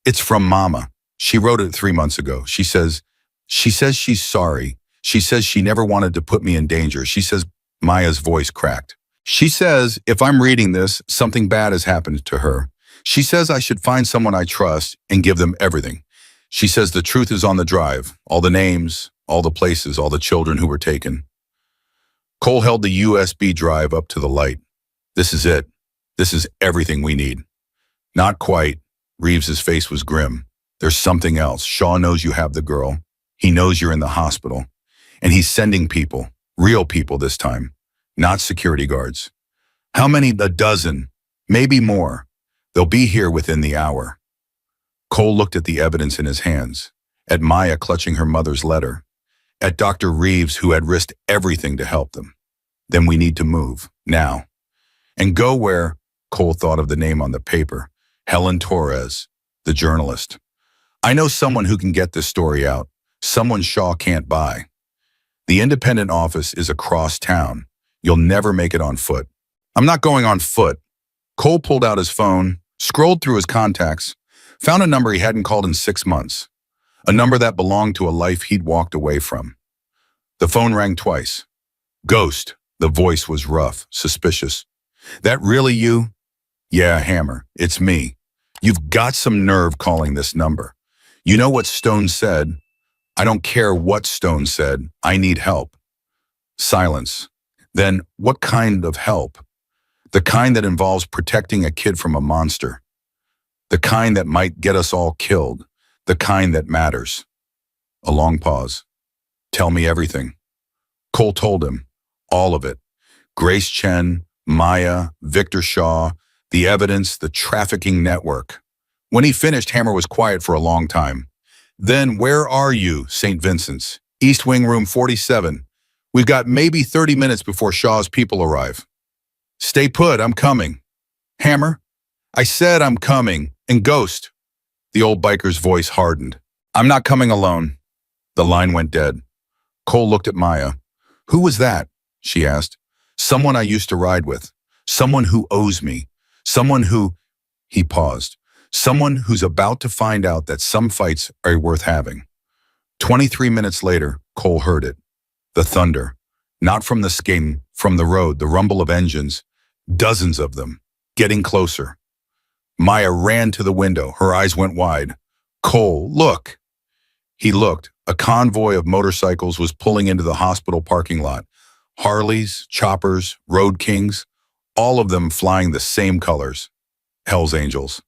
It's from Mama. She wrote it 3 months ago. She says she's sorry. She says she never wanted to put me in danger. She says, Maya's voice cracked. She says, if I'm reading this, something bad has happened to her. She says I should find someone I trust and give them everything. She says the truth is on the drive, all the names, all the places, all the children who were taken. Cole held the USB drive up to the light. This is it. This is everything we need. Not quite. Reeves's face was grim. There's something else. Shaw knows you have the girl. He knows you're in the hospital. And he's sending people, real people this time, not security guards. How many? A dozen, maybe more. They'll be here within the hour. Cole looked at the evidence in his hands, at Maya clutching her mother's letter, at Dr. Reeves who had risked everything to help them. Then we need to move, now. And go where, Cole thought of the name on the paper, Helen Torres, the journalist. I know someone who can get this story out, someone Shaw can't buy. The Independent office is across town. You'll never make it on foot. I'm not going on foot. Cole pulled out his phone, scrolled through his contacts, found a number he hadn't called in 6 months, a number that belonged to a life he'd walked away from. The phone rang twice. Ghost. The voice was rough, suspicious. That really you? Yeah, Hammer, it's me. You've got some nerve calling this number. You know what Stone said? I don't care what Stone said. I need help. Silence. Then what kind of help? The kind that involves protecting a kid from a monster. The kind that might get us all killed. The kind that matters. A long pause. Tell me everything. Cole told him. All of it. Grace Chen, Maya, Victor Shaw, the evidence, the trafficking network. When he finished, Hammer was quiet for a long time. Then, where are you, St. Vincent's? East Wing Room 47. We've got maybe 30 minutes before Shaw's people arrive. Stay put, I'm coming. Hammer? I said I'm coming. And Ghost. The old biker's voice hardened. I'm not coming alone. The line went dead. Cole looked at Maya. Who was that? She asked. Someone I used to ride with. Someone who owes me. Someone who... He paused. Someone who's about to find out that some fights are worth having. 23 minutes later, Cole heard it. The thunder. Not from the skin, from the road, the rumble of engines. Dozens of them. Getting closer. Maya ran to the window. Her eyes went wide. Cole, look. He looked. A convoy of motorcycles was pulling into the hospital parking lot. Harleys, choppers, road kings, all of them flying the same colors. Hell's Angels.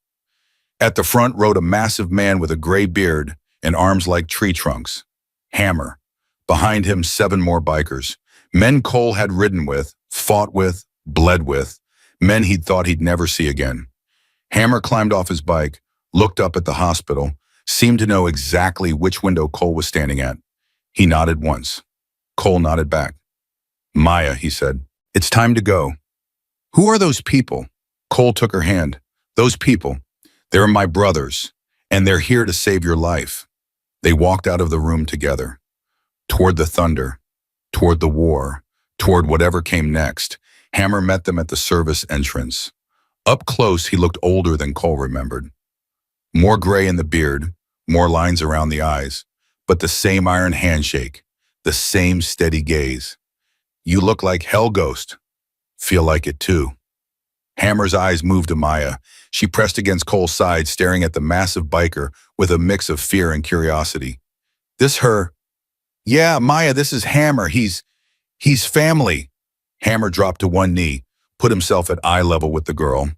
At the front rode a massive man with a gray beard and arms like tree trunks. Hammer. Behind him, 7 more bikers. Men Cole had ridden with, fought with, bled with. Men he'd thought he'd never see again. Hammer climbed off his bike, looked up at the hospital, seemed to know exactly which window Cole was standing at. He nodded once. Cole nodded back. Maya, he said, it's time to go. Who are those people? Cole took her hand. Those people. They're my brothers, and they're here to save your life. They walked out of the room together. Toward the thunder, toward the war, toward whatever came next. Hammer met them at the service entrance. Up close, he looked older than Cole remembered. More gray in the beard, more lines around the eyes, but the same iron handshake, the same steady gaze. You look like Hell Ghost. Feel like it too. Hammer's eyes moved to Maya. She pressed against Cole's side, staring at the massive biker with a mix of fear and curiosity. This her? Yeah, Maya, this is Hammer. He's family. Hammer dropped to one knee, put himself at eye level with the girl.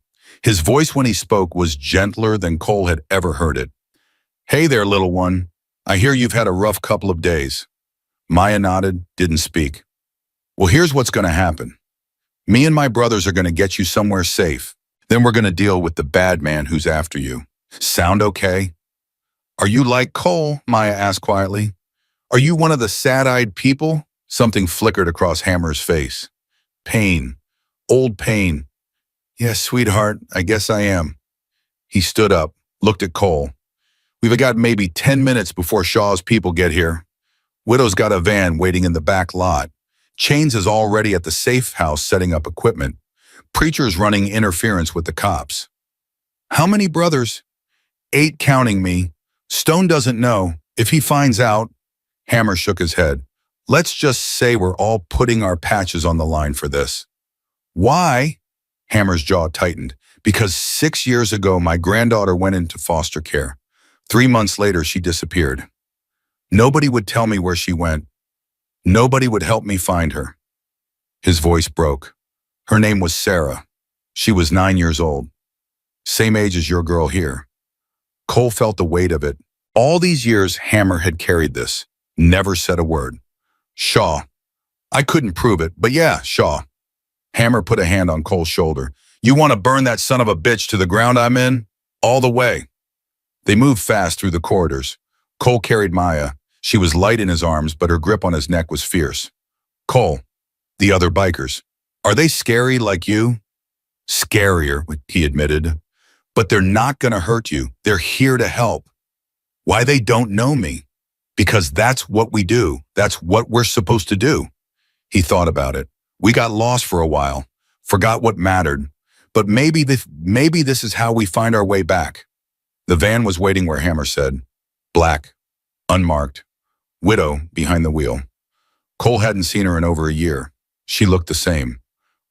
His voice when he spoke was gentler than Cole had ever heard it. Hey there, little one. I hear you've had a rough couple of days. Maya nodded, didn't speak. Well, here's what's going to happen. Me and my brothers are going to get you somewhere safe. Then we're going to deal with the bad man who's after you. Sound okay? Are you like Cole? Maya asked quietly. Are you one of the sad-eyed people? Something flickered across Hammer's face. Pain. Old pain. Yes, sweetheart, I guess I am. He stood up, looked at Cole. We've got maybe 10 minutes before Shaw's people get here. Widow's got a van waiting in the back lot. Chains is already at the safe house setting up equipment. Preacher's running interference with the cops. How many brothers? 8 counting me. Stone doesn't know. If he finds out... Hammer shook his head. Let's just say we're all putting our patches on the line for this. Why? Hammer's jaw tightened. Because 6 years ago, my granddaughter went into foster care. 3 months later, she disappeared. Nobody would tell me where she went. Nobody would help me find her. His voice broke. Her name was Sarah. She was 9 years old. Same age as your girl here. Cole felt the weight of it. All these years, Hammer had carried this. Never said a word. Shaw. I couldn't prove it, but yeah, Shaw. Hammer put a hand on Cole's shoulder. You want to burn that son of a bitch to the ground I'm in? All the way. They moved fast through the corridors. Cole carried Maya. She was light in his arms, but her grip on his neck was fierce. Cole, the other bikers. Are they scary like you? Scarier, he admitted. But they're not going to hurt you. They're here to help. Why they don't know me? Because that's what we do. That's what we're supposed to do. He thought about it. We got lost for a while, forgot what mattered. But maybe this is how we find our way back. The van was waiting where Hammer said. Black, unmarked, widow behind the wheel. Cole hadn't seen her in over a year. She looked the same.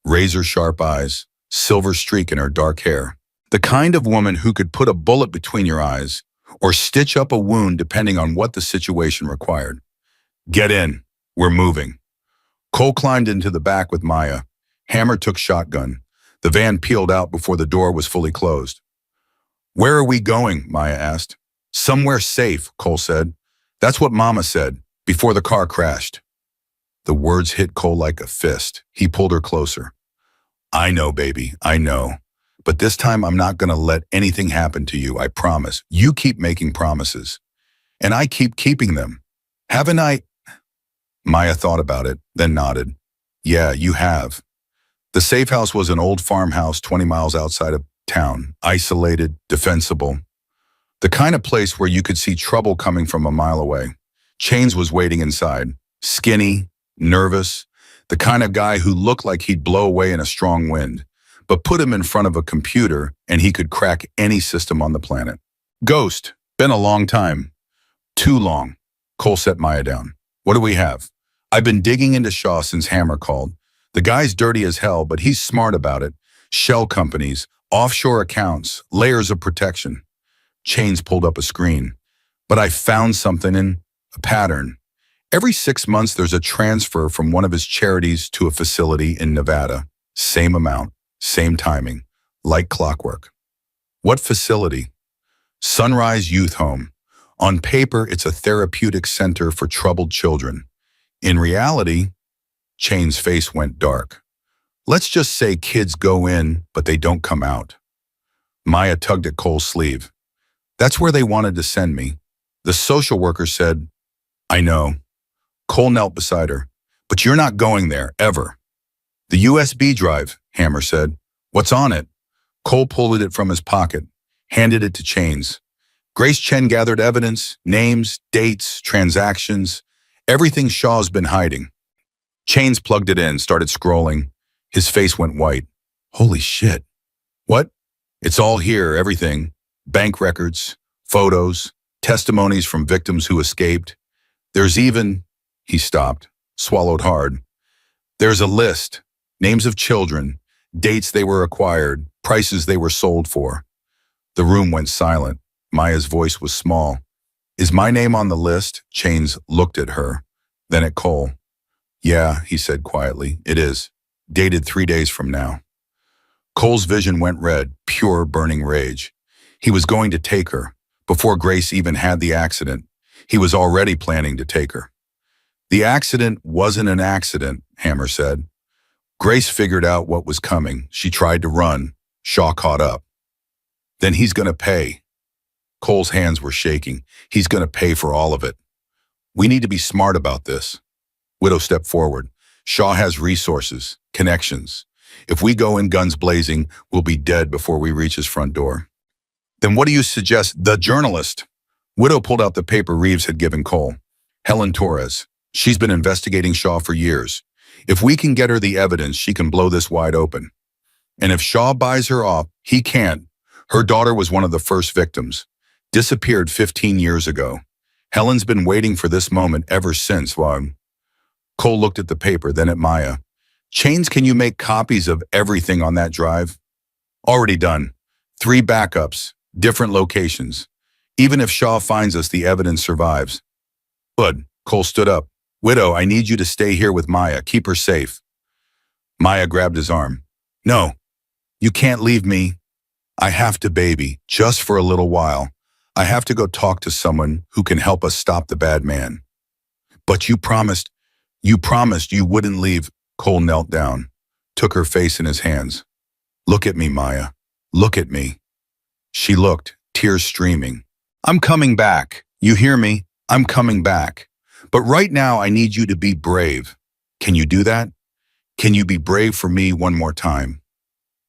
Razor-sharp eyes, silver streak in her dark hair. The kind of woman who could put a bullet between your eyes or stitch up a wound depending on what the situation required. Get in. We're moving. Cole climbed into the back with Maya. Hammer took shotgun. The van peeled out before the door was fully closed. Where are we going? Maya asked. Somewhere safe, Cole said. That's what Mama said, before the car crashed. The words hit Cole like a fist. He pulled her closer. I know, baby, I know. But this time I'm not going to let anything happen to you, I promise. You keep making promises. And I keep keeping them. Haven't I? Maya thought about it, then nodded. Yeah, you have. The safe house was an old farmhouse 20 miles outside of town, isolated, defensible. The kind of place where you could see trouble coming from a mile away. Chains was waiting inside, skinny, nervous, the kind of guy who looked like he'd blow away in a strong wind, but put him in front of a computer and he could crack any system on the planet. Ghost, been a long time. Too long. Cole set Maya down. What do we have? I've been digging into Shaw since Hammer called. The guy's dirty as hell, but he's smart about it. Shell companies, offshore accounts, layers of protection. Chains pulled up a screen. But I found something in a pattern. Every 6 months, there's a transfer from one of his charities to a facility in Nevada. Same amount, same timing, like clockwork. What facility? Sunrise Youth Home. On paper, it's a therapeutic center for troubled children. In reality, Chain's face went dark. Let's just say kids go in, but they don't come out. Maya tugged at Cole's sleeve. That's where they wanted to send me. The social worker said, I know. Cole knelt beside her. But you're not going there, ever. The USB drive, Hammer said. What's on it? Cole pulled it from his pocket, handed it to Chains. Grace Chen gathered evidence, names, dates, transactions, everything Shaw's been hiding. Chains plugged it in, started scrolling. His face went white. Holy shit. What? It's all here, everything. Bank records, photos, testimonies from victims who escaped. There's even, he stopped, swallowed hard. There's a list, names of children, dates they were acquired, prices they were sold for. The room went silent. Maya's voice was small. Is my name on the list? Chains looked at her, then at Cole. Yeah, he said quietly, it is. Dated 3 days from now. Cole's vision went red, pure burning rage. He was going to take her. Before Grace even had the accident, he was already planning to take her. The accident wasn't an accident, Hammer said. Grace figured out what was coming. She tried to run. Shaw caught up. Then he's going to pay. Cole's hands were shaking. He's going to pay for all of it. We need to be smart about this. Widow stepped forward. Shaw has resources, connections. If we go in guns blazing, we'll be dead before we reach his front door. Then what do you suggest? The journalist. Widow pulled out the paper Reeves had given Cole. Helen Torres. She's been investigating Shaw for years. If we can get her the evidence, she can blow this wide open. And if Shaw buys her off, he can't. Her daughter was one of the first victims. Disappeared 15 years ago. Helen's been waiting for this moment ever since. Cole looked at the paper, then at Maya. Chains, can you make copies of everything on that drive? Already done. 3 backups, different locations. Even if Shaw finds us, the evidence survives. Bud, Cole stood up. Widow, I need you to stay here with Maya. Keep her safe. Maya grabbed his arm. No, you can't leave me. I have to, baby, just for a little while. I have to go talk to someone who can help us stop the bad man. But you promised you wouldn't leave. Cole knelt down, took her face in his hands. Look at me, Maya. Look at me. She looked, tears streaming. I'm coming back. You hear me? I'm coming back. But right now I need you to be brave. Can you do that? Can you be brave for me one more time?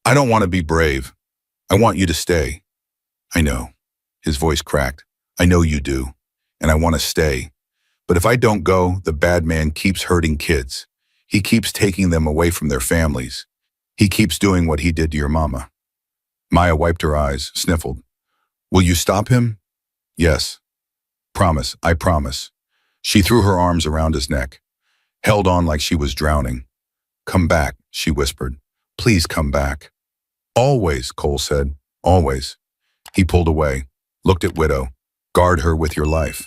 I don't want to be brave. I want you to stay. I know. His voice cracked. I know you do. And I want to stay. But if I don't go, the bad man keeps hurting kids. He keeps taking them away from their families. He keeps doing what he did to your mama. Maya wiped her eyes, sniffled. Will you stop him? Yes. Promise, I promise. She threw her arms around his neck, held on like she was drowning. Come back, she whispered. Please come back. Always, Cole said. Always. He pulled away, looked at Widow. Guard her with your life.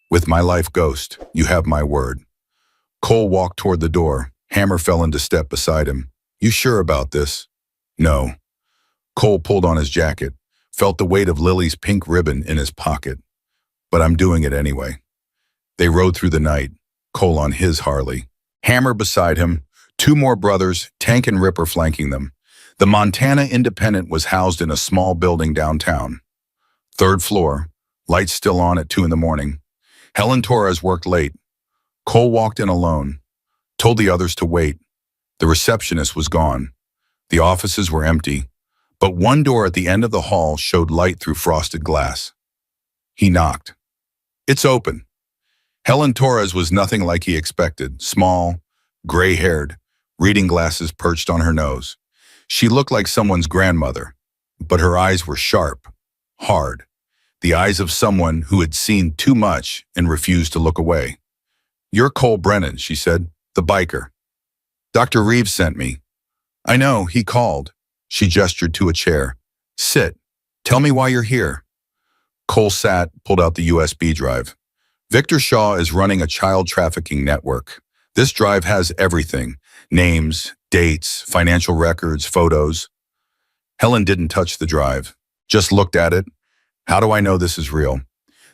With my life, Ghost, you have my word. Cole walked toward the door. Hammer fell into step beside him. You sure about this? No. Cole pulled on his jacket, felt the weight of Lily's pink ribbon in his pocket. But I'm doing it anyway. They rode through the night, Cole on his Harley. Hammer beside him, two more brothers, Tank and Ripper flanking them. The Montana Independent was housed in a small building downtown. Third floor, lights still on at 2 in the morning. Helen Torres worked late. Cole walked in alone, told the others to wait. The receptionist was gone. The offices were empty, but one door at the end of the hall showed light through frosted glass. He knocked. It's open. Helen Torres was nothing like he expected, small, gray-haired, reading glasses perched on her nose. She looked like someone's grandmother, but her eyes were sharp, hard, the eyes of someone who had seen too much and refused to look away. You're Cole Brennan, she said, the biker. Dr. Reeves sent me. I know, he called. She gestured to a chair. Sit. Tell me why you're here. Cole sat, pulled out the USB drive. Victor Shaw is running a child trafficking network. This drive has everything. Names, dates, financial records, photos. Helen didn't touch the drive, just looked at it. How do I know this is real?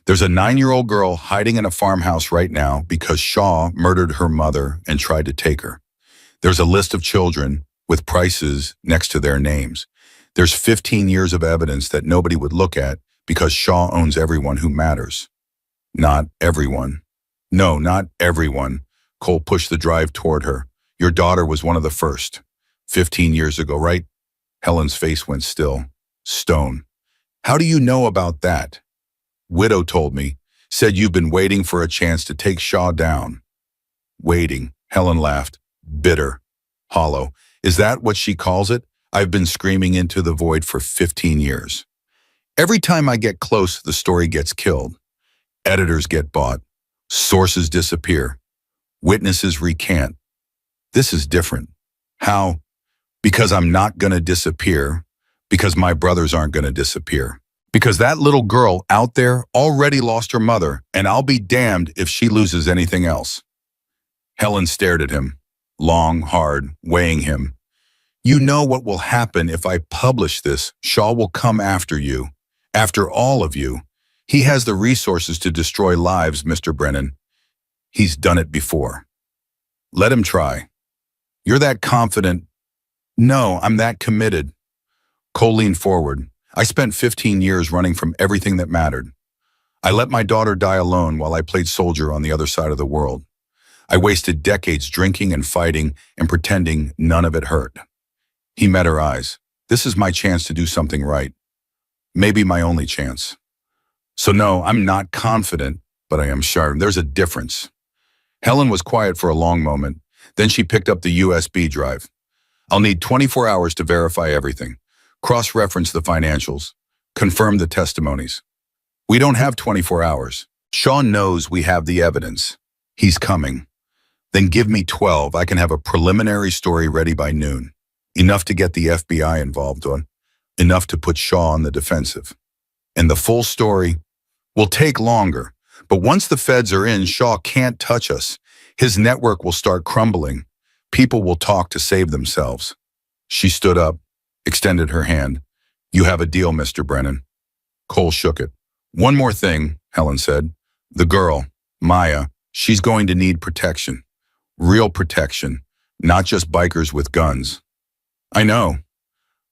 There's a 9-year-old girl hiding in a farmhouse right now because Shaw murdered her mother and tried to take her. There's a list of children with prices next to their names. There's 15 years of evidence that nobody would look at because Shaw owns everyone who matters. Not everyone. No, not everyone. Cole pushed the drive toward her. Your daughter was one of the first. 15 years ago, right? Helen's face went still. Stone. How do you know about that? Widow told me. Said you've been waiting for a chance to take Shaw down. Waiting. Helen laughed. Bitter. Hollow. Is that what she calls it? I've been screaming into the void for 15 years. Every time I get close, the story gets killed. Editors get bought. Sources disappear. Witnesses recant. This is different. How? Because I'm not going to disappear. Because my brothers aren't going to disappear. Because that little girl out there already lost her mother, and I'll be damned if she loses anything else. Helen stared at him, long, hard, weighing him. You know what will happen if I publish this. Shaw will come after you. After all of you. He has the resources to destroy lives, Mr. Brennan. He's done it before. Let him try. You're that confident. No, I'm that committed. Cole leaned forward. I spent 15 years running from everything that mattered. I let my daughter die alone while I played soldier on the other side of the world. I wasted decades drinking and fighting and pretending none of it hurt. He met her eyes. This is my chance to do something right. Maybe my only chance. So no, I'm not confident, but I am sure there's a difference. Helen was quiet for a long moment. Then she picked up the USB drive. I'll need 24 hours to verify everything. Cross-reference the financials. Confirm the testimonies. We don't have 24 hours. Sean knows we have the evidence. He's coming. Then give me 12. I can have a preliminary story ready by noon. Enough to get the FBI involved on. Enough to put Shaw on the defensive. And the full story will take longer. But once the feds are in, Shaw can't touch us. His network will start crumbling. People will talk to save themselves. She stood up, extended her hand. You have a deal, Mr. Brennan. Cole shook it. One more thing, Helen said. The girl, Maya, she's going to need protection. Real protection, not just bikers with guns. I know.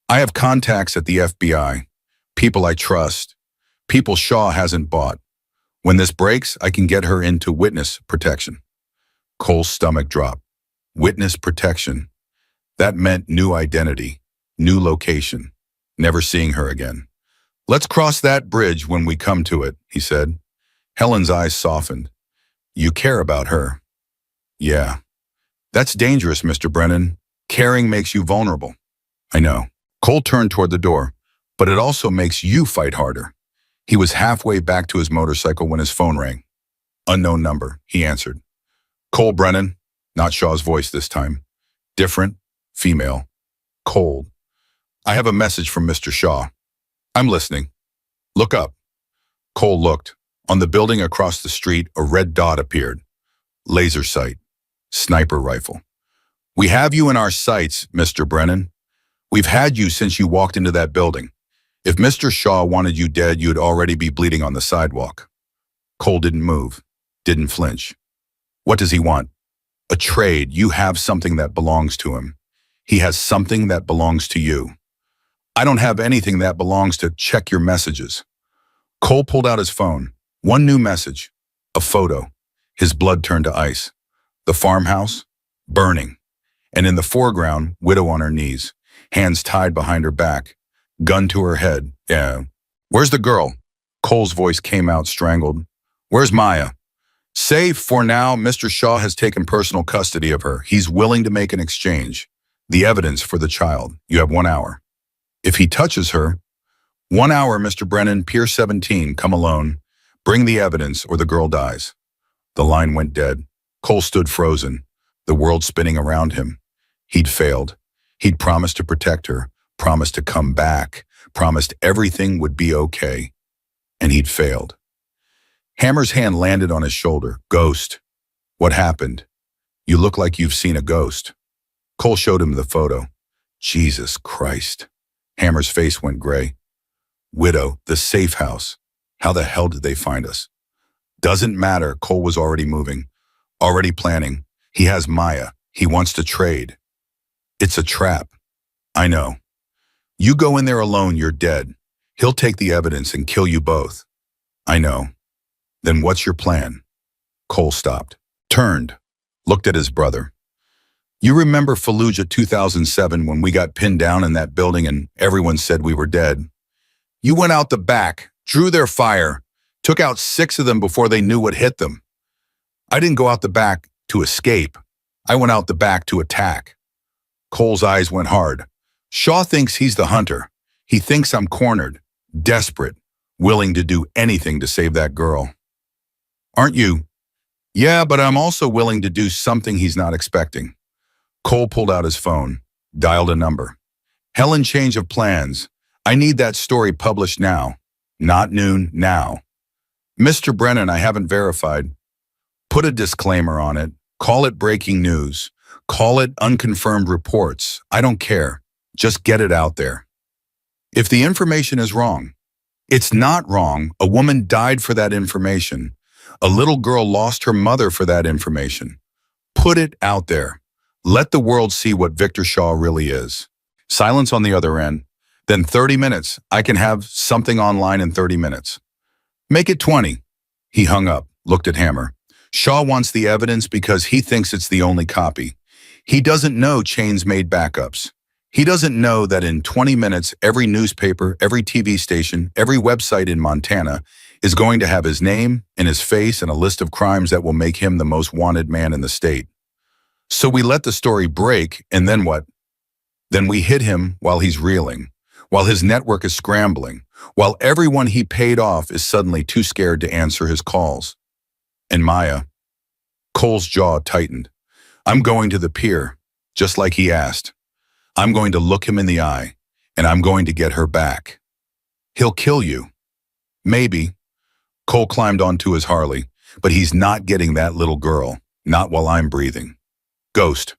I have contacts at the FBI, people I trust, people Shaw hasn't bought. When this breaks, I can get her into witness protection. Cole's stomach dropped. Witness protection. That meant new identity, new location, never seeing her again. Let's cross that bridge when we come to it, he said. Helen's eyes softened. You care about her. Yeah. That's dangerous, Mr. Brennan. Caring makes you vulnerable. I know. Cole turned toward the door, but it also makes you fight harder. He was halfway back to his motorcycle when his phone rang. Unknown number, he answered. Cole Brennan, not Shaw's voice this time. Different, female, cold. I have a message from Mr. Shaw. I'm listening. Look up. Cole looked. On the building across the street, a red dot appeared. Laser sight. Sniper rifle. We have you in our sights, Mr. Brennan. We've had you since you walked into that building. If Mr. Shaw wanted you dead, you'd already be bleeding on the sidewalk. Cole didn't move, didn't flinch. What does he want? A trade. You have something that belongs to him. He has something that belongs to you. I don't have anything that belongs to. Check your messages. Cole pulled out his phone. One new message. A photo. His blood turned to ice. The farmhouse, burning. And in the foreground, widow on her knees, hands tied behind her back, gun to her head. Yeah. Where's the girl? Cole's voice came out strangled. Where's Maya? Say, for now, Mr. Shaw has taken personal custody of her. He's willing to make an exchange. The evidence for the child. You have 1 hour. If he touches her, 1 hour, Mr. Brennan, Pier 17, come alone. Bring the evidence or the girl dies. The line went dead. Cole stood frozen, the world spinning around him. He'd failed. He'd promised to protect her, promised to come back, promised everything would be okay. And he'd failed. Hammer's hand landed on his shoulder. Ghost. What happened? You look like you've seen a ghost. Cole showed him the photo. Jesus Christ. Hammer's face went gray. Widow, the safe house. How the hell did they find us? Doesn't matter. Cole was already moving, already planning. He has Maya. He wants to trade. It's a trap. I know. You go in there alone, you're dead. He'll take the evidence and kill you both. I know. Then what's your plan? Cole stopped, turned, looked at his brother. You remember Fallujah 2007 when we got pinned down in that building and everyone said we were dead? You went out the back, drew their fire, took out 6 of them before they knew what hit them. I didn't go out the back to escape. I went out the back to attack. Cole's eyes went hard. Shaw thinks he's the hunter. He thinks I'm cornered, desperate, willing to do anything to save that girl. Aren't you? Yeah, but I'm also willing to do something he's not expecting. Cole pulled out his phone, dialed a number. Helen, change of plans. I need that story published now. Not noon, now. Mr. Brennan, I haven't verified. Put a disclaimer on it. Call it breaking news. Call it unconfirmed reports. I don't care. Just get it out there. If the information is wrong, it's not wrong. A woman died for that information. A little girl lost her mother for that information. Put it out there. Let the world see what Victor Shaw really is. Silence on the other end. Then 30 minutes. I can have something online in 30 minutes. Make it 20. He hung up, looked at Hammer. Shaw wants the evidence because he thinks it's the only copy. He doesn't know Chains made backups. He doesn't know that in 20 minutes, every newspaper, every TV station, every website in Montana is going to have his name and his face and a list of crimes that will make him the most wanted man in the state. So we let the story break, and then what? Then we hit him while he's reeling, while his network is scrambling, while everyone he paid off is suddenly too scared to answer his calls. And Maya. Cole's jaw tightened. I'm going to the pier, just like he asked. I'm going to look him in the eye, and I'm going to get her back. He'll kill you. Maybe. Cole climbed onto his Harley, but he's not getting that little girl, not while I'm breathing. Ghost,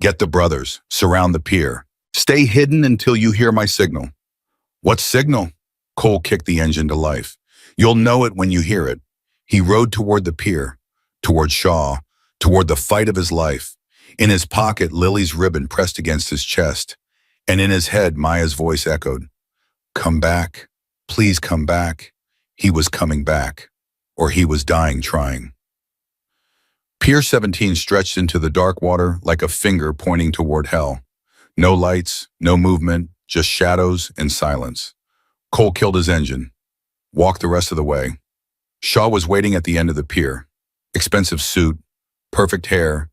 get the brothers, surround the pier. Stay hidden until you hear my signal. What signal? Cole kicked the engine to life. You'll know it when you hear it. He rode toward the pier, toward Shaw, toward the fight of his life. In his pocket, Lily's ribbon pressed against his chest, and in his head, Maya's voice echoed. Come back. Please come back. He was coming back, or he was dying trying. Pier 17 stretched into the dark water like a finger pointing toward hell. No lights, no movement, just shadows and silence. Cole killed his engine, walked the rest of the way. Shaw was waiting at the end of the pier. Expensive suit, perfect hair,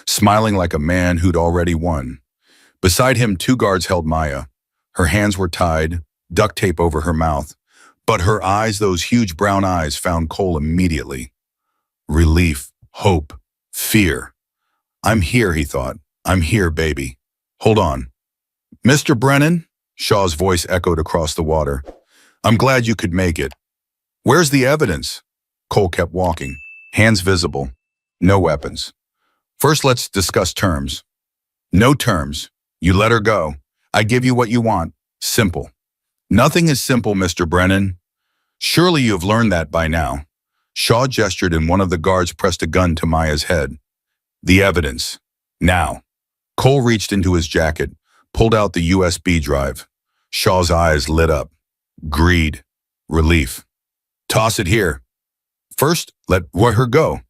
smiling like a man who'd already won. Beside him, 2 guards held Maya. Her hands were tied, duct tape over her mouth, but her eyes, those huge brown eyes, found Cole immediately. Relief, hope, fear. I'm here, he thought. I'm here, baby. Hold on. Mr. Brennan? Shaw's voice echoed across the water. I'm glad you could make it. Where's the evidence? Cole kept walking, hands visible. No weapons. First, let's discuss terms. No terms. You let her go. I give you what you want. Simple. Nothing is simple, Mr. Brennan. Surely you've learned that by now. Shaw gestured and one of the guards pressed a gun to Maya's head. The evidence. Now. Cole reached into his jacket, pulled out the USB drive. Shaw's eyes lit up. Greed. Relief. Toss it here. First, let her go.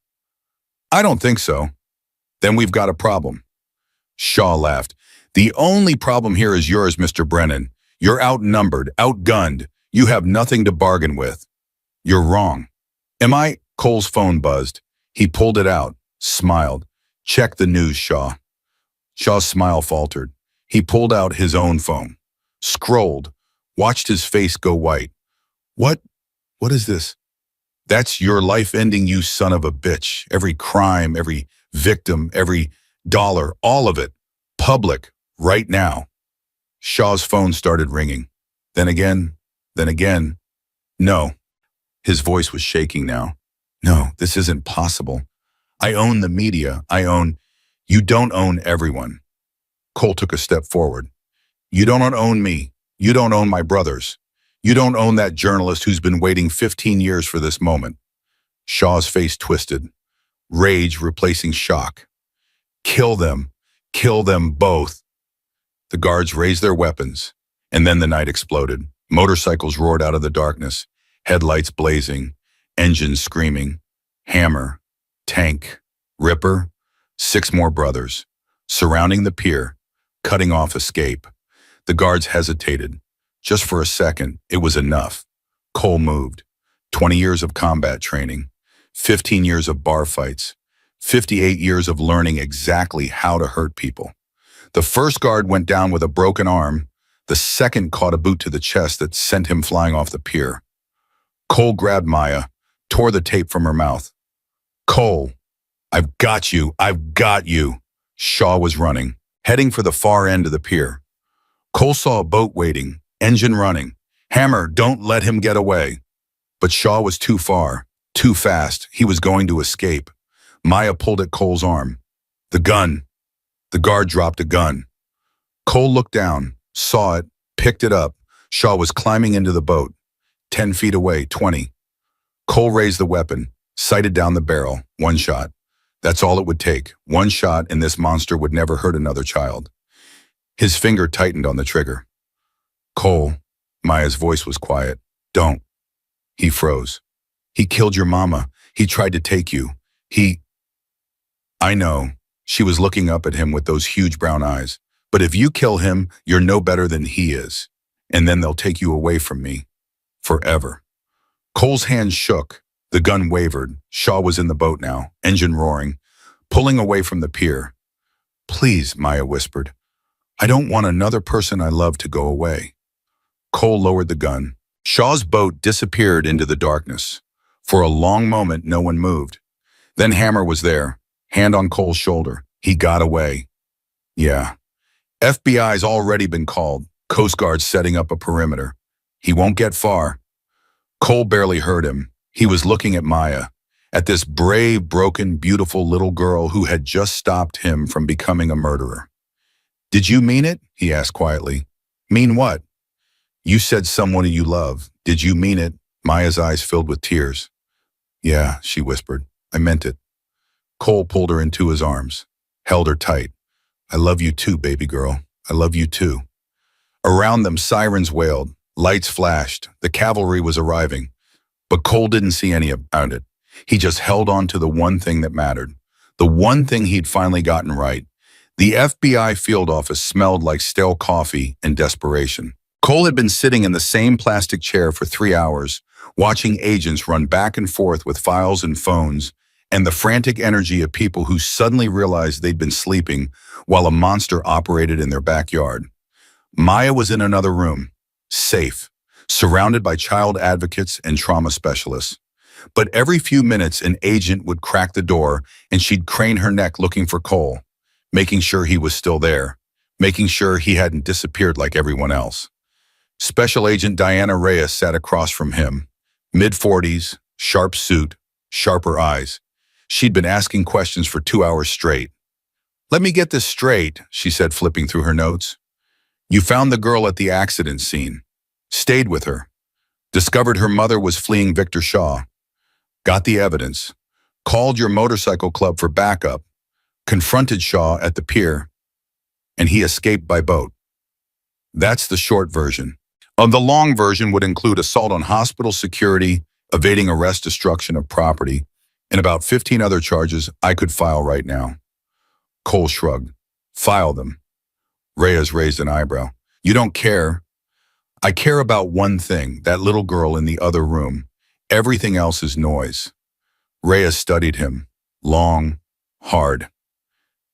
I don't think so. Then we've got a problem. Shaw laughed. The only problem here is yours, Mr. Brennan. You're outnumbered, outgunned. You have nothing to bargain with. You're wrong. Am I? Cole's phone buzzed. He pulled it out, smiled. Check the news, Shaw. Shaw's smile faltered. He pulled out his own phone, scrolled, watched his face go white. What is this? That's your life ending, you son of a bitch. Every crime, every victim, every dollar, all of it. Public, right now. Shaw's phone started ringing. Then again. No. His voice was shaking now. No, this isn't possible. I own the media. You don't own everyone. Cole took a step forward. You don't own me. You don't own my brothers. You don't own that journalist who's been waiting 15 years for this moment. Shaw's face twisted. Rage replacing shock. Kill them. Kill them both. The guards raised their weapons, and then the night exploded. Motorcycles roared out of the darkness, headlights blazing, engines screaming. Hammer, Tank, Ripper, 6 more brothers, surrounding the pier, cutting off escape. The guards hesitated. Just for a second, it was enough. Cole moved. 20 years of combat training, 15 years of bar fights, 58 years of learning exactly how to hurt people. The first guard went down with a broken arm. The second caught a boot to the chest that sent him flying off the pier. Cole grabbed Maya, tore the tape from her mouth. Cole, I've got you. Shaw was running, heading for the far end of the pier. Cole saw a boat waiting, engine running. Hammer, don't let him get away. But Shaw was too far, too fast. He was going to escape. Maya pulled at Cole's arm. The gun. The guard dropped a gun. Cole looked down, saw it, picked it up. Shaw was climbing into the boat. 10 feet away, 20. Cole raised the weapon, sighted down the barrel. 1 shot. That's all it would take. 1 shot and this monster would never hurt another child. His finger tightened on the trigger. Cole, Maya's voice was quiet. Don't. He froze. He killed your mama. He tried to take you. I know. She was looking up at him with those huge brown eyes. But if you kill him, you're no better than he is. And then they'll take you away from me. Forever. Cole's hands shook. The gun wavered. Shaw was in the boat now, engine roaring, pulling away from the pier. Please, Maya whispered. I don't want another person I love to go away. Cole lowered the gun. Shaw's boat disappeared into the darkness. For a long moment, no one moved. Then Hammer was there, hand on Cole's shoulder. He got away. Yeah. FBI's already been called. Coast Guard's setting up a perimeter. He won't get far. Cole barely heard him. He was looking at Maya, at this brave, broken, beautiful little girl who had just stopped him from becoming a murderer. Did you mean it? He asked quietly. Mean what? You said someone you love. Did you mean it? Maya's eyes filled with tears. Yeah, she whispered. I meant it. Cole pulled her into his arms, held her tight. I love you too, baby girl. I love you too. Around them, sirens wailed. Lights flashed. The cavalry was arriving. But Cole didn't see any about it. He just held on to the one thing that mattered. The one thing he'd finally gotten right. The FBI field office smelled like stale coffee and desperation. Cole had been sitting in the same plastic chair for 3 hours, watching agents run back and forth with files and phones, and the frantic energy of people who suddenly realized they'd been sleeping while a monster operated in their backyard. Maya was in another room, safe, surrounded by child advocates and trauma specialists. But every few minutes, an agent would crack the door and she'd crane her neck looking for Cole, making sure he was still there, making sure he hadn't disappeared like everyone else. Special Agent Diana Reyes sat across from him, mid-40s, sharp suit, sharper eyes. She'd been asking questions for 2 hours straight. "Let me get this straight," she said, flipping through her notes. "You found the girl at the accident scene, stayed with her, discovered her mother was fleeing Victor Shaw, got the evidence, called your motorcycle club for backup, confronted Shaw at the pier, and he escaped by boat. That's the short version. The long version would include assault on hospital security, evading arrest, destruction of property, and about 15 other charges I could file right now." Cole shrugged. "File them." Reyes raised an eyebrow. "You don't care?" "I care about one thing, that little girl in the other room. Everything else is noise." Reyes studied him. Long, hard.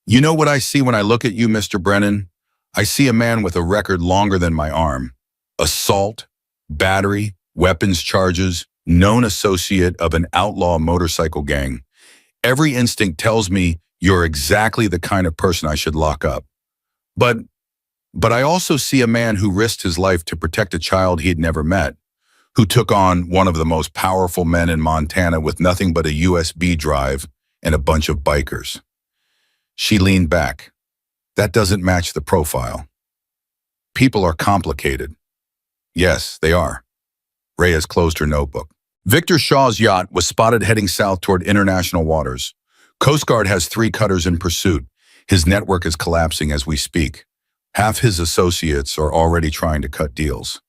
"You know what I see when I look at you, Mr. Brennan? I see a man with a record longer than my arm. Assault, battery, weapons charges, known associate of an outlaw motorcycle gang. Every instinct tells me you're exactly the kind of person I should lock up. But I also see a man who risked his life to protect a child he'd never met, who took on one of the most powerful men in Montana with nothing but a USB drive and a bunch of bikers." She leaned back. "That doesn't match the profile. People are complicated." "Yes, they are." Reyes closed her notebook. Victor Shaw's yacht was spotted heading south toward international waters. Coast Guard has 3 cutters in pursuit. His network is collapsing as we speak. Half his associates are already trying to cut deals.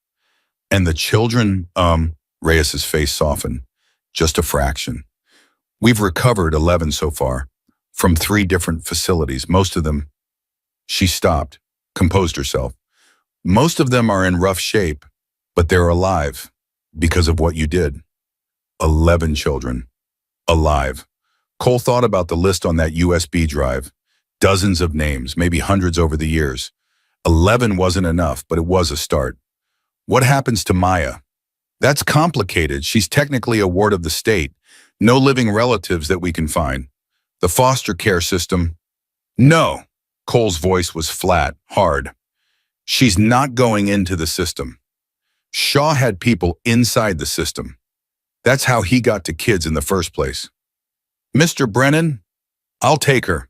"And the children?" Reyes's face softened. "Just a fraction. We've recovered 11 so far, from 3 different facilities. Most of them..." She stopped, composed herself. "Most of them are in rough shape, but they're alive because of what you did." 11 children. Alive. Cole thought about the list on that USB drive. Dozens of names, maybe hundreds over the years. 11 wasn't enough, but it was a start. What happens to Maya? That's complicated. She's technically a ward of the state. No living relatives that we can find. The foster care system? No. Cole's voice was flat, hard. She's not going into the system. Shaw had people inside the system. That's how he got to kids in the first place. "Mr. Brennan, I'll take her."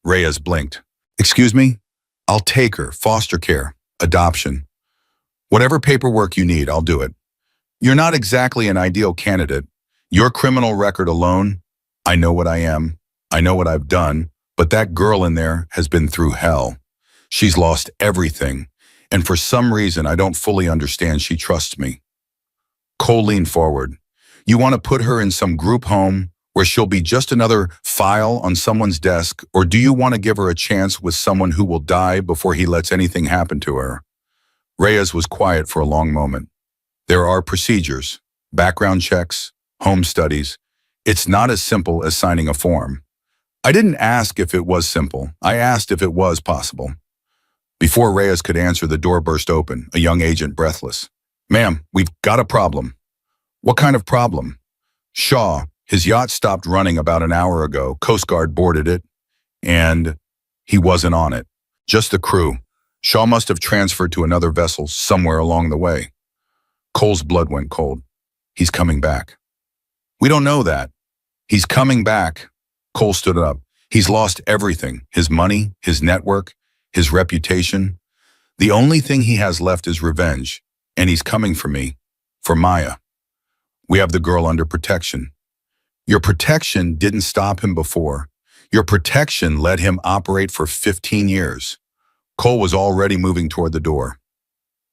Reyes blinked. "Excuse me? I'll take her. Foster care. Adoption. Whatever paperwork you need, I'll do it. You're not exactly an ideal candidate. Your criminal record alone, I know what I am. I know what I've done. But that girl in there has been through hell. She's lost everything. And for some reason, I don't fully understand, she trusts me." Cole leaned forward. "You want to put her in some group home where she'll be just another file on someone's desk, or do you want to give her a chance with someone who will die before he lets anything happen to her?" Reyes was quiet for a long moment. "There are procedures, background checks, home studies. It's not as simple as signing a form." "I didn't ask if it was simple. I asked if it was possible." Before Reyes could answer, the door burst open, a young agent breathless. "Ma'am, we've got a problem." "What kind of problem?" "Shaw, his yacht stopped running about an hour ago. Coast Guard boarded it, and he wasn't on it. Just the crew. Shaw must have transferred to another vessel somewhere along the way." Cole's blood went cold. "He's coming back." "We don't know that." "He's coming back." Cole stood up. "He's lost everything, his money, his network, his reputation. The only thing he has left is revenge, and he's coming for me, for Maya. We have the girl under protection." "Your protection didn't stop him before. Your protection let him operate for 15 years. Cole was already moving toward the door.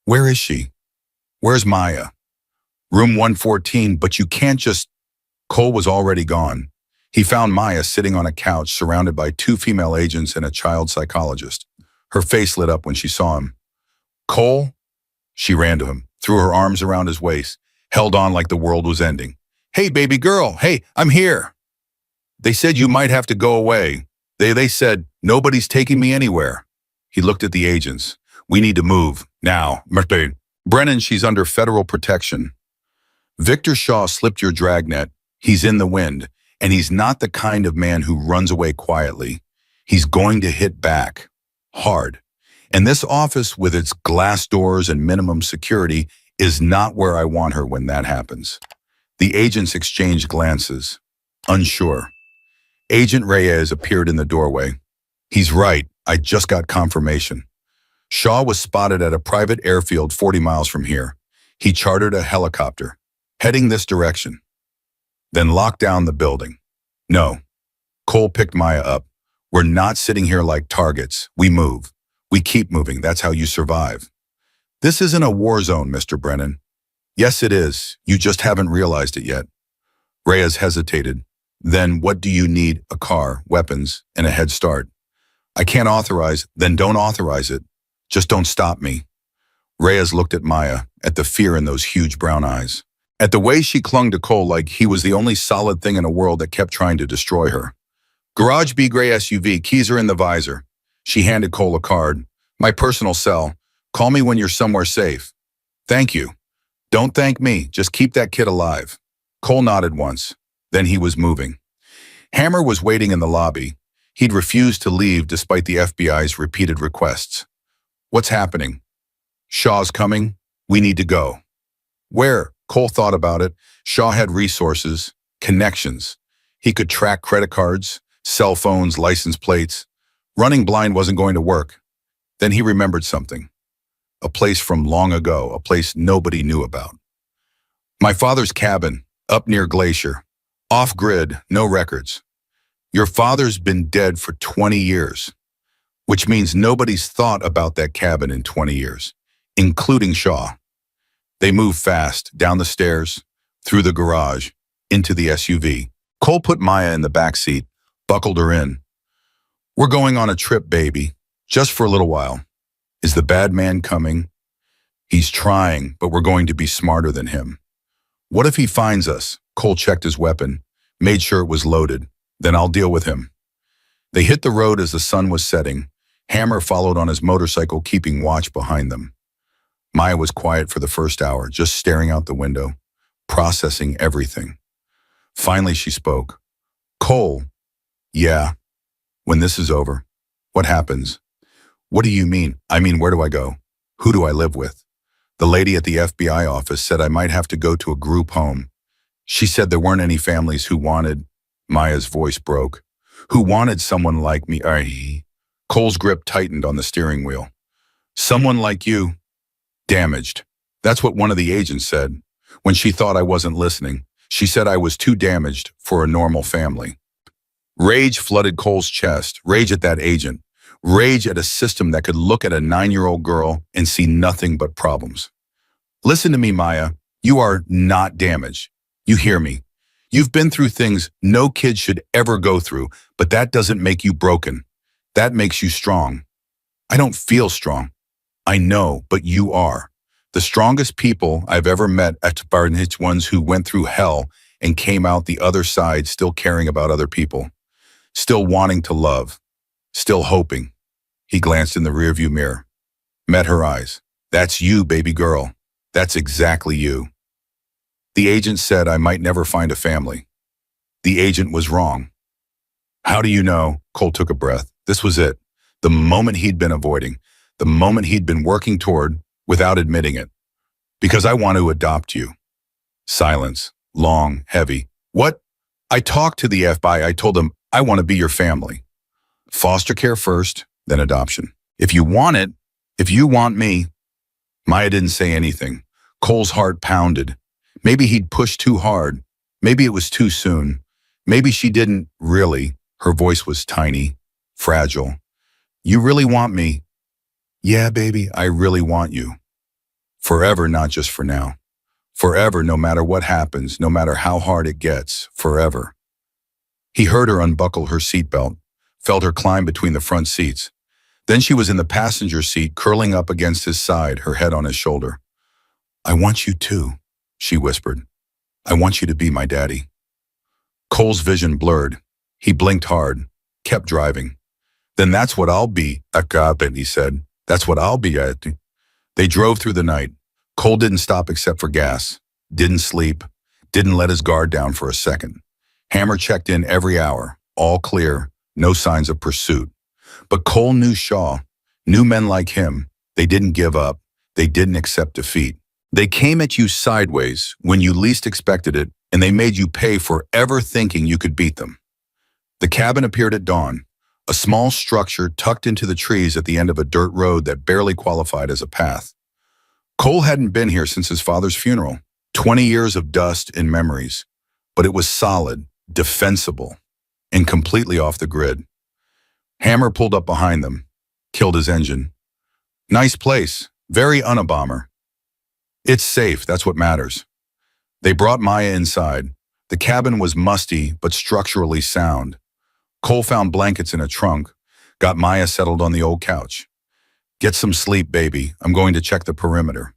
"Where is she? Where's Maya?" "Room 114, but you can't just..." Cole was already gone. He found Maya sitting on a couch surrounded by 2 female agents and a child psychologist. Her face lit up when she saw him. "Cole?" She ran to him, threw her arms around his waist, held on like the world was ending. "Hey, baby girl, hey, I'm here. They said you might have to go away. They said, nobody's taking me anywhere." He looked at the agents. "We need to move, now. Brennan, she's under federal protection. Victor Shaw slipped your dragnet. He's in the wind, and he's not the kind of man who runs away quietly. He's going to hit back, hard. And this office with its glass doors and minimum security is not where I want her when that happens. The agents exchanged glances, unsure. Agent Reyes appeared in the doorway. He's right, I just got confirmation. Shaw was spotted at a private airfield 40 miles from here. He chartered a helicopter, heading this direction. Then locked down the building. No. Cole picked Maya up. We're not sitting here like targets. We move. We keep moving. That's how you survive. This isn't a war zone, Mr. Brennan. Yes, it is. You just haven't realized it yet. Reyes hesitated. Then what do you need? A car, weapons, and a head start. I can't authorize. Then don't authorize it. Just don't stop me. Reyes looked at Maya, at the fear in those huge brown eyes, at the way she clung to Cole like he was the only solid thing in a world that kept trying to destroy her. Garage B gray SUV, keys are in the visor. She handed Cole a card. My personal cell. Call me when you're somewhere safe. Thank you. Don't thank me. Just keep that kid alive. Cole nodded once. Then he was moving. Hammer was waiting in the lobby. He'd refused to leave despite the FBI's repeated requests. What's happening? Shaw's coming. We need to go. Where? Cole thought about it. Shaw had resources, connections. He could track credit cards, cell phones, license plates. Running blind wasn't going to work. Then he remembered something. A place from long ago, a place nobody knew about. My father's cabin, up near Glacier. Off-grid, no records. Your father's been dead for 20 years, which means nobody's thought about that cabin in 20 years, including Shaw. They moved fast, down the stairs, through the garage, into the SUV. Cole put Maya in the back seat, buckled her in. We're going on a trip, baby, just for a little while. Is the bad man coming? He's trying, but we're going to be smarter than him. What if he finds us? Cole checked his weapon, made sure it was loaded. Then I'll deal with him. They hit the road as the sun was setting. Hammer followed on his motorcycle, keeping watch behind them. Maya was quiet for the first hour, just staring out the window, processing everything. Finally, she spoke. Cole. Yeah. When this is over, what happens? What do you mean? I mean, where do I go? Who do I live with? The lady at the FBI office said I might have to go to a group home. She said there weren't any families who wanted, Maya's voice broke, who wanted someone like me. Cole's grip tightened on the steering wheel. Someone like you. Damaged. That's what one of the agents said. When she thought I wasn't listening, she said I was too damaged for a normal family. Rage flooded Cole's chest, rage at that agent, rage at a system that could look at a 9-year-old girl and see nothing but problems. Listen to me, Maya. You are not damaged. You hear me. You've been through things no kid should ever go through, but that doesn't make you broken. That makes you strong. I don't feel strong. I know, but you are. The strongest people I've ever met are ones who went through hell and came out the other side still caring about other people, still wanting to love, still hoping. He glanced in the rearview mirror, met her eyes. That's you, baby girl. That's exactly you. The agent said I might never find a family. The agent was wrong. How do you know? Cole took a breath. This was it. The moment he'd been avoiding. The moment he'd been working toward without admitting it. Because I want to adopt you. Silence. Long, heavy. What? I talked to the FBI. I told them I want to be your family. Foster care first, then adoption. If you want it, if you want me. Maya didn't say anything. Cole's heart pounded. Maybe he'd pushed too hard. Maybe it was too soon. Maybe she didn't really. Her voice was tiny, fragile. You really want me? Yeah, baby, I really want you. Forever, not just for now. Forever, no matter what happens, no matter how hard it gets, forever. He heard her unbuckle her seatbelt, felt her climb between the front seats. Then she was in the passenger seat, curling up against his side, her head on his shoulder. I want you too, she whispered. I want you to be my daddy. Cole's vision blurred. He blinked hard, kept driving. Then that's what I'll be, Akabin, he said. That's what I'll be at. They drove through the night. Cole didn't stop except for gas, didn't sleep, didn't let his guard down for a second. Hammer checked in every hour, all clear, no signs of pursuit. But Cole knew Shaw, New men like him, they didn't give up. They didn't accept defeat. They came at you sideways when you least expected it, and they made you pay for ever thinking you could beat them. The cabin appeared at dawn, a small structure tucked into the trees at the end of a dirt road that barely qualified as a path. Cole hadn't been here since his father's funeral. 20 years of dust and memories, but it was solid, defensible, and completely off the grid. Hammer pulled up behind them, killed his engine. Nice place, very Unabomber. It's safe, that's what matters. They brought Maya inside. The cabin was musty, but structurally sound. Cole found blankets in a trunk, got Maya settled on the old couch. Get some sleep, baby. I'm going to check the perimeter.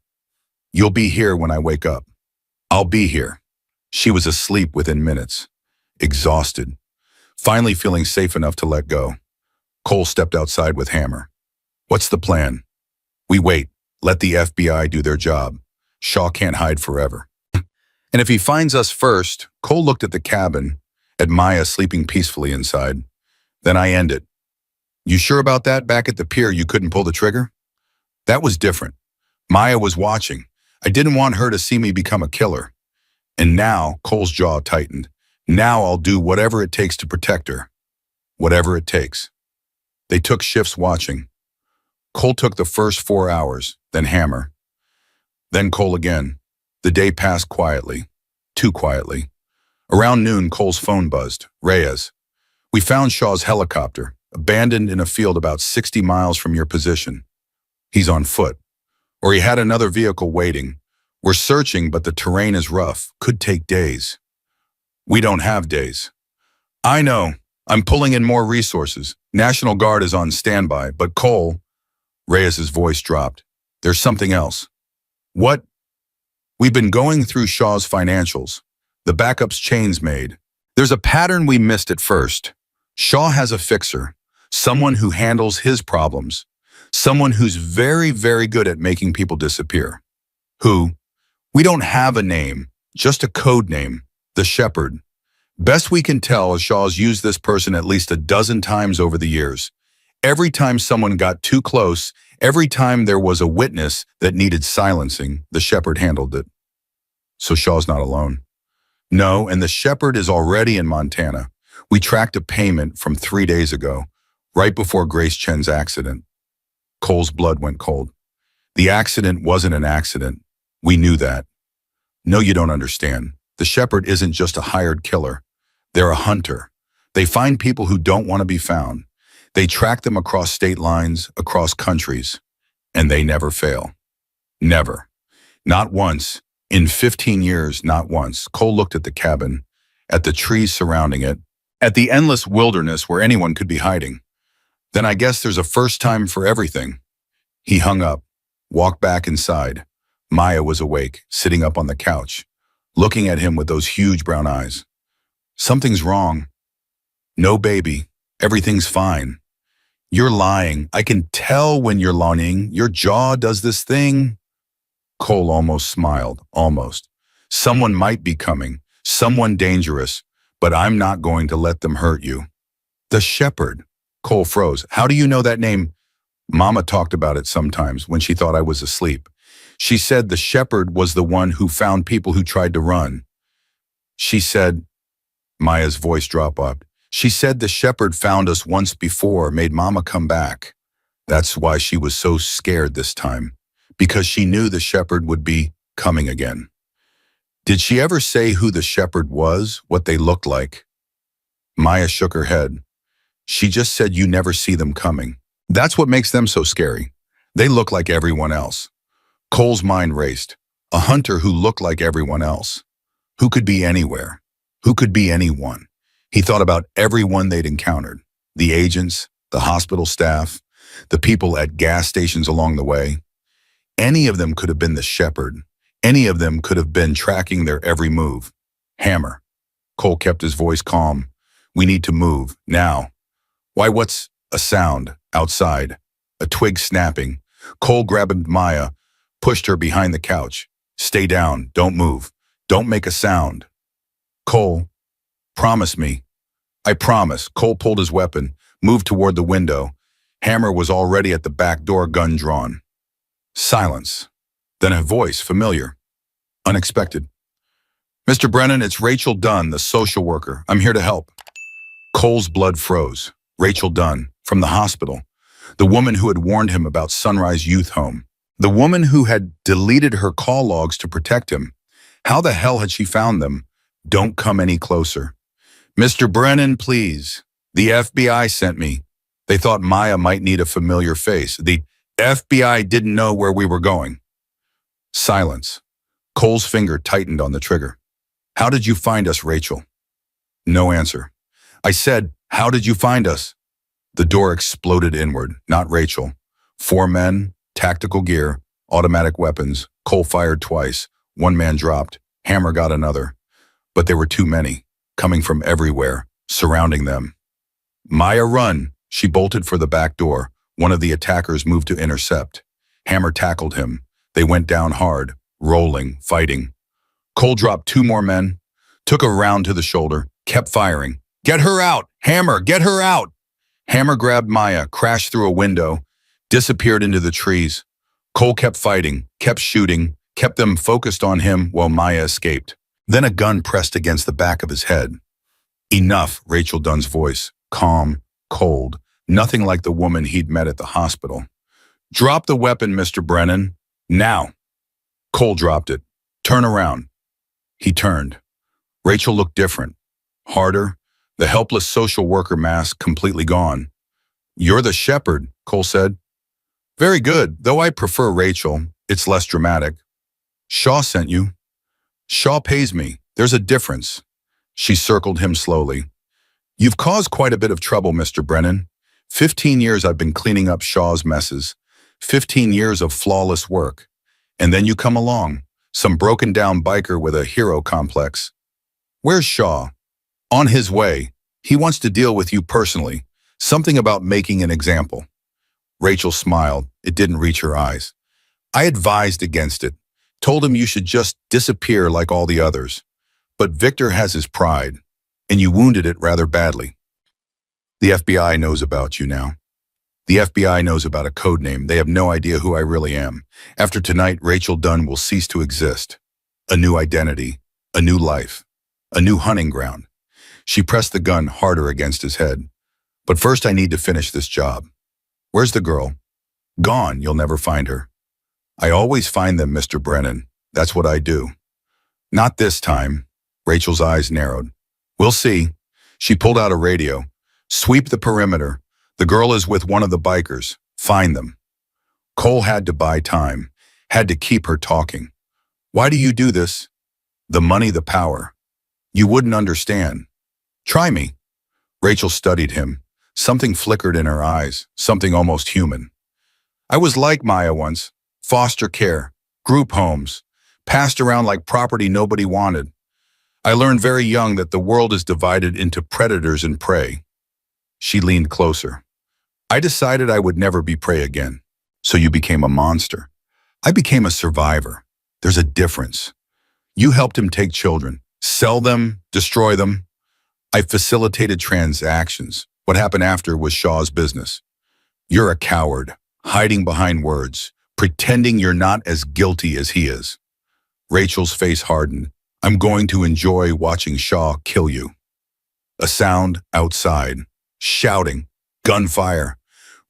You'll be here when I wake up. I'll be here. She was asleep within minutes, exhausted, finally feeling safe enough to let go. Cole stepped outside with Hammer. What's the plan? We wait. Let the FBI do their job. Shaw can't hide forever. And if he finds us first, Cole looked at the cabin, at Maya sleeping peacefully inside. Then I end it. You sure about that? Back at the pier, you couldn't pull the trigger? That was different. Maya was watching. I didn't want her to see me become a killer. And now, Cole's jaw tightened. Now I'll do whatever it takes to protect her. Whatever it takes. They took shifts watching. Cole took the first 4 hours, then Hammer. Then Cole again. The day passed quietly. Too quietly. Around noon, Cole's phone buzzed. Reyes. We found Shaw's helicopter, abandoned in a field about 60 miles from your position. He's on foot. Or he had another vehicle waiting. We're searching, but the terrain is rough. Could take days. We don't have days. I know. I'm pulling in more resources. National Guard is on standby, but Cole... Reyes's voice dropped. There's something else. What? We've been going through Shaw's financials. The backups Chain's made. There's a pattern we missed at first. Shaw has a fixer. Someone who handles his problems. Someone who's very, very good at making people disappear. Who? We don't have a name, just a code name. The Shepherd. Best we can tell is Shaw's used this person at least a dozen times over the years. Every time someone got too close, every time there was a witness that needed silencing, the Shepherd handled it. So Shaw's not alone. No, and the Shepherd is already in Montana. We tracked a payment from 3 days ago, right before Grace Chen's accident. Cole's blood went cold. The accident wasn't an accident. We knew that. No, you don't understand. The Shepherd isn't just a hired killer. They're a hunter. They find people who don't want to be found. They track them across state lines, across countries, and they never fail. Never. Not once. In 15 years, not once. Cole looked at the cabin, at the trees surrounding it, at the endless wilderness where anyone could be hiding. Then I guess there's a first time for everything. He hung up, walked back inside. Maya was awake, sitting up on the couch, looking at him with those huge brown eyes. Something's wrong. No, baby. Everything's fine. You're lying. I can tell when you're lying. Your jaw does this thing. Cole almost smiled, almost. Someone might be coming, someone dangerous, but I'm not going to let them hurt you. The Shepherd. Cole froze. How do you know that name? Mama talked about it sometimes when she thought I was asleep. She said the Shepherd was the one who found people who tried to run. She said, Maya's voice dropped up. She said the Shepherd found us once before, made Mama come back. That's why she was so scared this time, because she knew the Shepherd would be coming again. Did she ever say who the Shepherd was, what they looked like? Maya shook her head. She just said you never see them coming. That's what makes them so scary. They look like everyone else. Cole's mind raced. A hunter who looked like everyone else. Who could be anywhere? Who could be anyone? He thought about everyone they'd encountered. The agents, the hospital staff, the people at gas stations along the way. Any of them could have been the Shepherd. Any of them could have been tracking their every move. Hammer. Cole kept his voice calm. We need to move, now. Why, what's a sound outside? A twig snapping. Cole grabbed Maya, pushed her behind the couch. Stay down, don't move. Don't make a sound. Cole, promise me. I promise. Cole pulled his weapon, moved toward the window. Hammer was already at the back door, gun drawn. Silence. Then a voice, familiar, unexpected. Mr. Brennan, it's Rachel Dunn, the social worker. I'm here to help. Cole's blood froze. Rachel Dunn, from the hospital. The woman who had warned him about Sunrise Youth Home. The woman who had deleted her call logs to protect him. How the hell had she found them? Don't come any closer. Mr. Brennan, please. The FBI sent me. They thought Maya might need a familiar face. The FBI didn't know where we were going. Silence. Cole's finger tightened on the trigger. How did you find us, Rachel? No answer. I said, how did you find us? The door exploded inward, not Rachel. 4 men, tactical gear, automatic weapons. Cole fired twice. 1 man dropped. Hammer got another. But there were too many, coming from everywhere, surrounding them. Maya, run! She bolted for the back door. One of the attackers moved to intercept. Hammer tackled him. They went down hard, rolling, fighting. Cole dropped 2 more men, took a round to the shoulder, kept firing. Get her out! Hammer, get her out! Hammer grabbed Maya, crashed through a window, disappeared into the trees. Cole kept fighting, kept shooting, kept them focused on him while Maya escaped. Then a gun pressed against the back of his head. Enough, Rachel Dunn's voice, calm, cold, nothing like the woman he'd met at the hospital. Drop the weapon, Mr. Brennan. Now. Cole dropped it. Turn around. He turned. Rachel looked different. Harder, the helpless social worker mask completely gone. You're the shepherd, Cole said. Very good, though I prefer Rachel. It's less dramatic. Shaw sent you. Shaw pays me. There's a difference. She circled him slowly. You've caused quite a bit of trouble, Mr. Brennan. 15 years I've been cleaning up Shaw's messes. 15 years of flawless work. And then you come along, some broken down biker with a hero complex. Where's Shaw? On his way. He wants to deal with you personally. Something about making an example. Rachel smiled. It didn't reach her eyes. I advised against it. Told him you should just disappear like all the others. But Victor has his pride, and you wounded it rather badly. The FBI knows about you now. The FBI knows about a code name. They have no idea who I really am. After tonight, Rachel Dunn will cease to exist. A new identity, a new life, a new hunting ground. She pressed the gun harder against his head. But first I need to finish this job. Where's the girl? Gone, you'll never find her. I always find them, Mr. Brennan. That's what I do. Not this time. Rachel's eyes narrowed. We'll see. She pulled out a radio. Sweep the perimeter. The girl is with one of the bikers. Find them. Cole had to buy time. Had to keep her talking. Why do you do this? The money, the power. You wouldn't understand. Try me. Rachel studied him. Something flickered in her eyes. Something almost human. I was like Maya once. Foster care. Group homes. Passed around like property nobody wanted. I learned very young that the world is divided into predators and prey. She leaned closer. I decided I would never be prey again. So you became a monster. I became a survivor. There's a difference. You helped him take children, sell them, destroy them. I facilitated transactions. What happened after was Shaw's business. You're a coward, hiding behind words, pretending you're not as guilty as he is. Rachel's face hardened. I'm going to enjoy watching Shaw kill you. A sound outside. Shouting. Gunfire.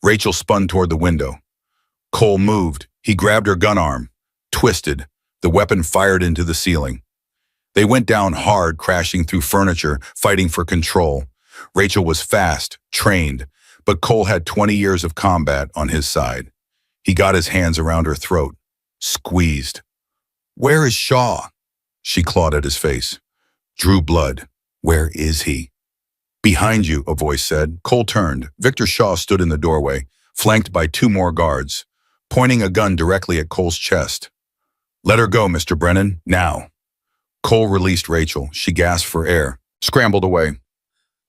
Rachel spun toward the window. Cole moved. He grabbed her gun arm. Twisted. The weapon fired into the ceiling. They went down hard, crashing through furniture, fighting for control. Rachel was fast, trained, but Cole had 20 years of combat on his side. He got his hands around her throat. Squeezed. Where is Shaw? She clawed at his face. Drew blood. Where is he? Behind you, a voice said. Cole turned. Victor Shaw stood in the doorway, flanked by 2 more guards, pointing a gun directly at Cole's chest. Let her go, Mr. Brennan, now. Cole released Rachel. She gasped for air, scrambled away.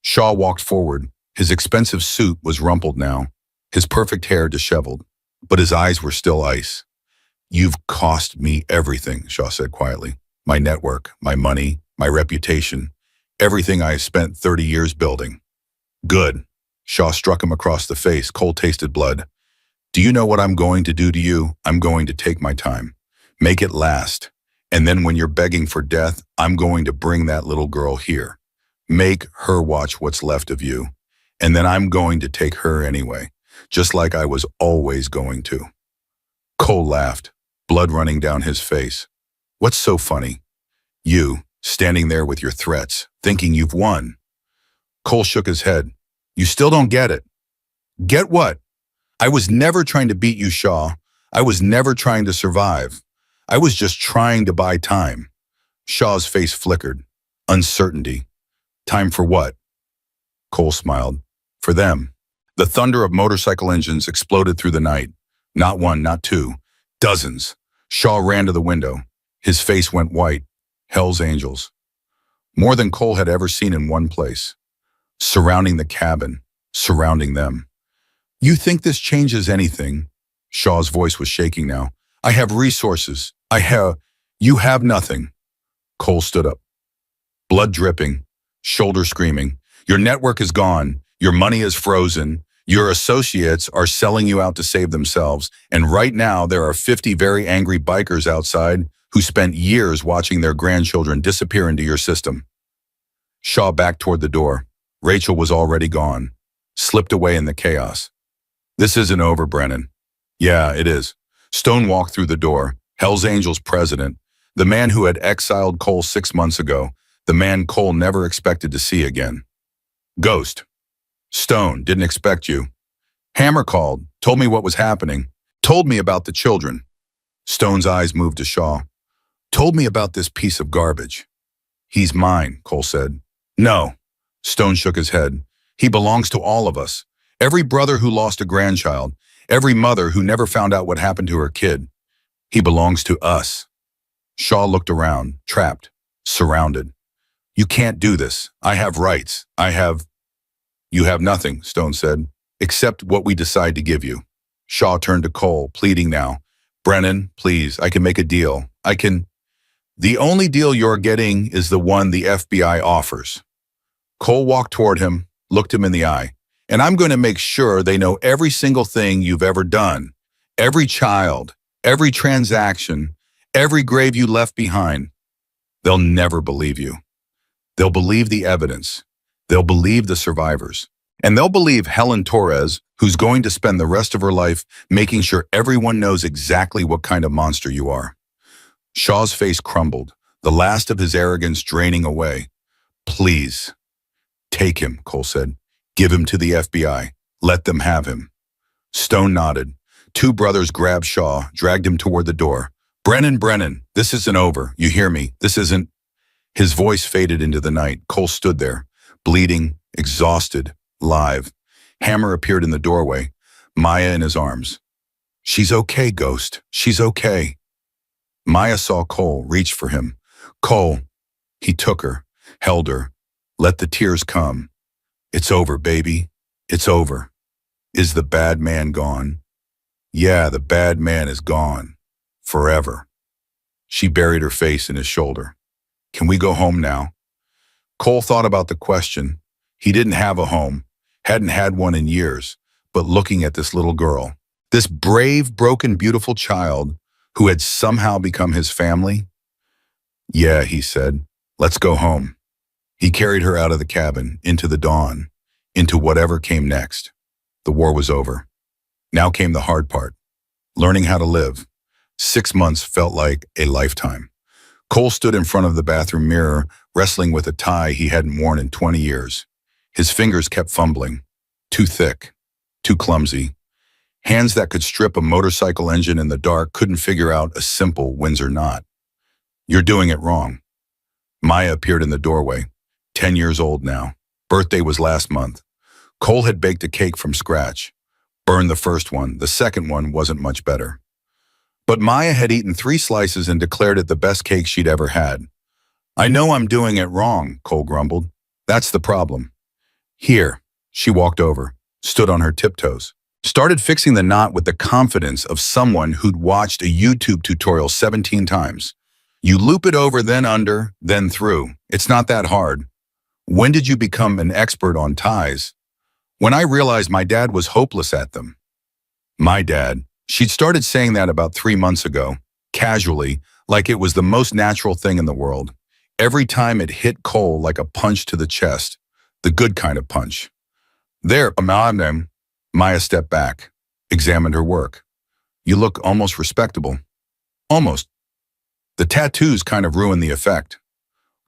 Shaw walked forward. His expensive suit was rumpled now, his perfect hair disheveled, but his eyes were still ice. You've cost me everything, Shaw said quietly. My network, my money, my reputation, everything I have spent 30 years building. Good. Shaw struck him across the face. Cole tasted blood. Do you know what I'm going to do to you? I'm going to take my time. Make it last. And then when you're begging for death, I'm going to bring that little girl here. Make her watch what's left of you. And then I'm going to take her anyway, just like I was always going to. Cole laughed, blood running down his face. What's so funny? You, standing there with your threats, thinking you've won. Cole shook his head. You still don't get it. Get what? I was never trying to beat you, Shaw. I was never trying to survive. I was just trying to buy time. Shaw's face flickered. Uncertainty. Time for what? Cole smiled. For them. The thunder of motorcycle engines exploded through the night. Not one, not two. Dozens. Shaw ran to the window. His face went white. Hell's Angels. More than Cole had ever seen in one place. Surrounding the cabin. Surrounding them. You think this changes anything? Shaw's voice was shaking now. I have resources. You have nothing. Cole stood up. Blood dripping. Shoulder screaming. Your network is gone. Your money is frozen. Your associates are selling you out to save themselves. And right now there are 50 very angry bikers outside who spent years watching their grandchildren disappear into your system. Shaw backed toward the door. Rachel was already gone. Slipped away in the chaos. This isn't over, Brennan. Yeah, it is. Stone walked through the door. Hell's Angels president. The man who had exiled Cole 6 months ago. The man Cole never expected to see again. Ghost. Stone, didn't expect you. Hammer called, told me what was happening, told me about the children. Stone's eyes moved to Shaw. Told me about this piece of garbage. He's mine, Cole said. No. Stone shook his head. He belongs to all of us. Every brother who lost a grandchild, every mother who never found out what happened to her kid. He belongs to us. Shaw looked around, trapped, surrounded. You can't do this. I have rights. You have nothing, Stone said, except what we decide to give you. Shaw turned to Cole, pleading now. Brennan, please, I can make a deal. The only deal you're getting is the one the FBI offers. Cole walked toward him, looked him in the eye. And I'm going to make sure they know every single thing you've ever done. Every child, every transaction, every grave you left behind. They'll never believe you. They'll believe the evidence. They'll believe the survivors. And they'll believe Helen Torres, who's going to spend the rest of her life making sure everyone knows exactly what kind of monster you are. Shaw's face crumbled, the last of his arrogance draining away. Please. Take him, Cole said. Give him to the FBI. Let them have him. Stone nodded. Two brothers grabbed Shaw, dragged him toward the door. Brennan, this isn't over. You hear me? This isn't... His voice faded into the night. Cole stood there, bleeding, exhausted, live. Hammer appeared in the doorway, Maya in his arms. She's okay, Ghost. She's okay. Maya saw Cole, reached for him. Cole. He took her, held her, let the tears come. It's over, baby. It's over. Is the bad man gone? Yeah, the bad man is gone. Forever. She buried her face in his shoulder. Can we go home now? Cole thought about the question. He didn't have a home, hadn't had one in years, but looking at this little girl, this brave, broken, beautiful child who had somehow become his family. Yeah, he said, let's go home. He carried her out of the cabin, into the dawn, into whatever came next. The war was over. Now came the hard part, learning how to live. 6 months felt like a lifetime. Cole stood in front of the bathroom mirror, wrestling with a tie he hadn't worn in 20 years. His fingers kept fumbling. Too thick, too clumsy. Hands that could strip a motorcycle engine in the dark couldn't figure out a simple Windsor knot. You're doing it wrong. Maya appeared in the doorway, 10 years old now. Birthday was last month. Cole had baked a cake from scratch. Burned the first one. The second one wasn't much better. But Maya had eaten 3 slices and declared it the best cake she'd ever had. I know I'm doing it wrong, Cole grumbled. That's the problem. Here. She walked over, stood on her tiptoes, started fixing the knot with the confidence of someone who'd watched a YouTube tutorial 17 times. You loop it over, then under, then through. It's not that hard. When did you become an expert on ties? When I realized my dad was hopeless at them. My dad. She'd started saying that about 3 months ago, casually, like it was the most natural thing in the world. Every time it hit Cole like a punch to the chest, the good kind of punch. There, Madam. Maya stepped back, examined her work. You look almost respectable. Almost. The tattoos kind of ruined the effect.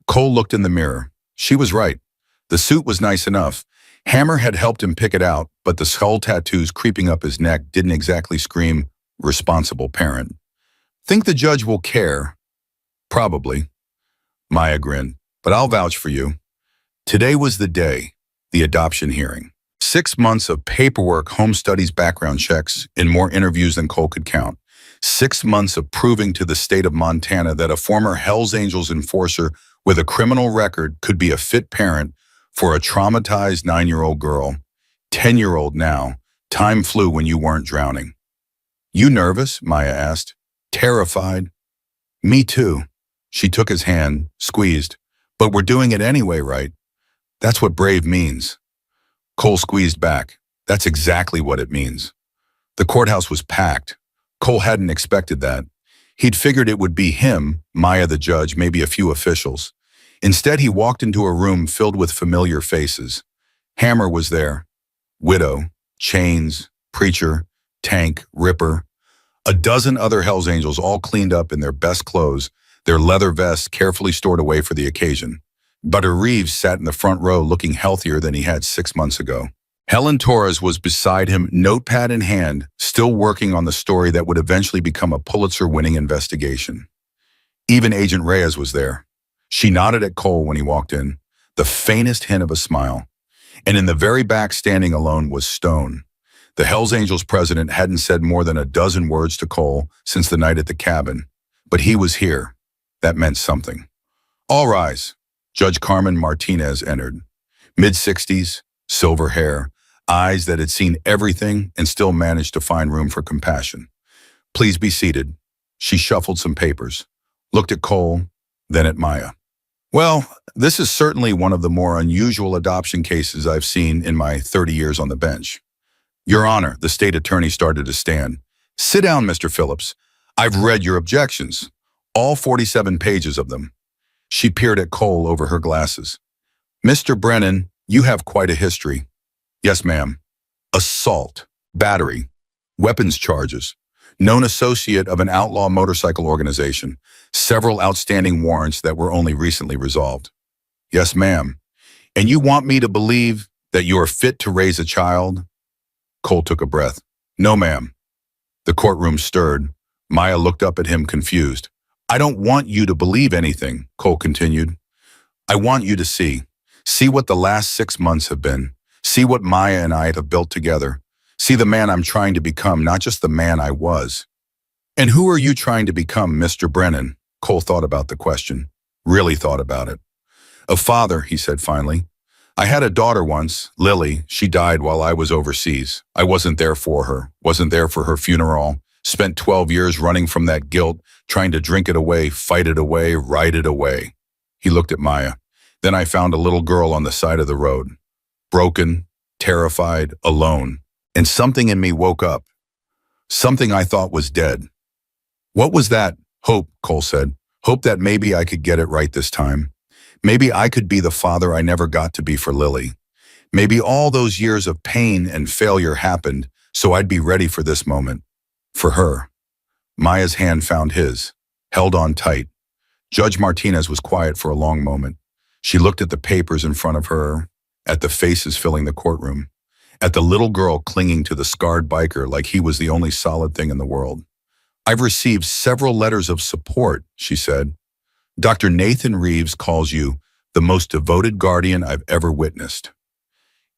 Cole looked in the mirror. She was right. The suit was nice enough. Hammer had helped him pick it out, but the skull tattoos creeping up his neck didn't exactly scream responsible parent. Think the judge will care? Probably. Maya grinned, but I'll vouch for you. Today was the day, the adoption hearing. 6 months of paperwork, home studies, background checks, and more interviews than Cole could count. 6 months of proving to the state of Montana that a former Hells Angels enforcer with a criminal record could be a fit parent for a traumatized 9-year-old girl. 10-year-old now. Time flew when you weren't drowning. You nervous? Maya asked. Terrified. Me too. She took his hand, squeezed. But we're doing it anyway, right? That's what brave means. Cole squeezed back. That's exactly what it means. The courthouse was packed. Cole hadn't expected that. He'd figured it would be him, Maya the judge, maybe a few officials. Instead, he walked into a room filled with familiar faces. Hammer was there. Widow, Chains, Preacher, Tank, Ripper. A dozen other Hells Angels all cleaned up in their best clothes, their leather vests carefully stored away for the occasion. Butter Reeves sat in the front row looking healthier than he had 6 months ago. Helen Torres was beside him, notepad in hand, still working on the story that would eventually become a Pulitzer-winning investigation. Even Agent Reyes was there. She nodded at Cole when he walked in, the faintest hint of a smile. And in the very back, standing alone, was Stone. The Hells Angels president hadn't said more than a dozen words to Cole since the night at the cabin. But he was here. That meant something. All rise. Judge Carmen Martinez entered. Mid-60s, silver hair, eyes that had seen everything and still managed to find room for compassion. Please be seated. She shuffled some papers, looked at Cole, then at Maya. Well, this is certainly one of the more unusual adoption cases I've seen in my 30 years on the bench. Your Honor, the state attorney started to stand. Sit down, Mr. Phillips. I've read your objections, all 47 pages of them. She peered at Cole over her glasses. Mr. Brennan, you have quite a history. Yes, ma'am. Assault, battery, weapons charges, known associate of an outlaw motorcycle organization, several outstanding warrants that were only recently resolved. Yes, ma'am. And you want me to believe that you are fit to raise a child? Cole took a breath. No, ma'am. The courtroom stirred. Maya looked up at him confused. I don't want you to believe anything, Cole continued. I want you to see. See what the last 6 months have been. See what Maya and I have built together. See the man I'm trying to become, not just the man I was. And who are you trying to become, Mr. Brennan? Cole thought about the question. Really thought about it. A father, he said finally. I had a daughter once, Lily. She died while I was overseas. I wasn't there for her. Wasn't there for her funeral. Spent 12 years running from that guilt, trying to drink it away, fight it away, ride it away. He looked at Maya. Then I found a little girl on the side of the road. Broken, terrified, alone. And something in me woke up. Something I thought was dead. What was that? Hope, Cole said. Hope that maybe I could get it right this time. Maybe I could be the father I never got to be for Lily. Maybe all those years of pain and failure happened so I'd be ready for this moment. For her. Maya's hand found his, held on tight. Judge Martinez was quiet for a long moment. She looked at the papers in front of her, at the faces filling the courtroom, at the little girl clinging to the scarred biker like he was the only solid thing in the world. I've received several letters of support, she said. Dr. Nathan Reeves calls you the most devoted guardian I've ever witnessed.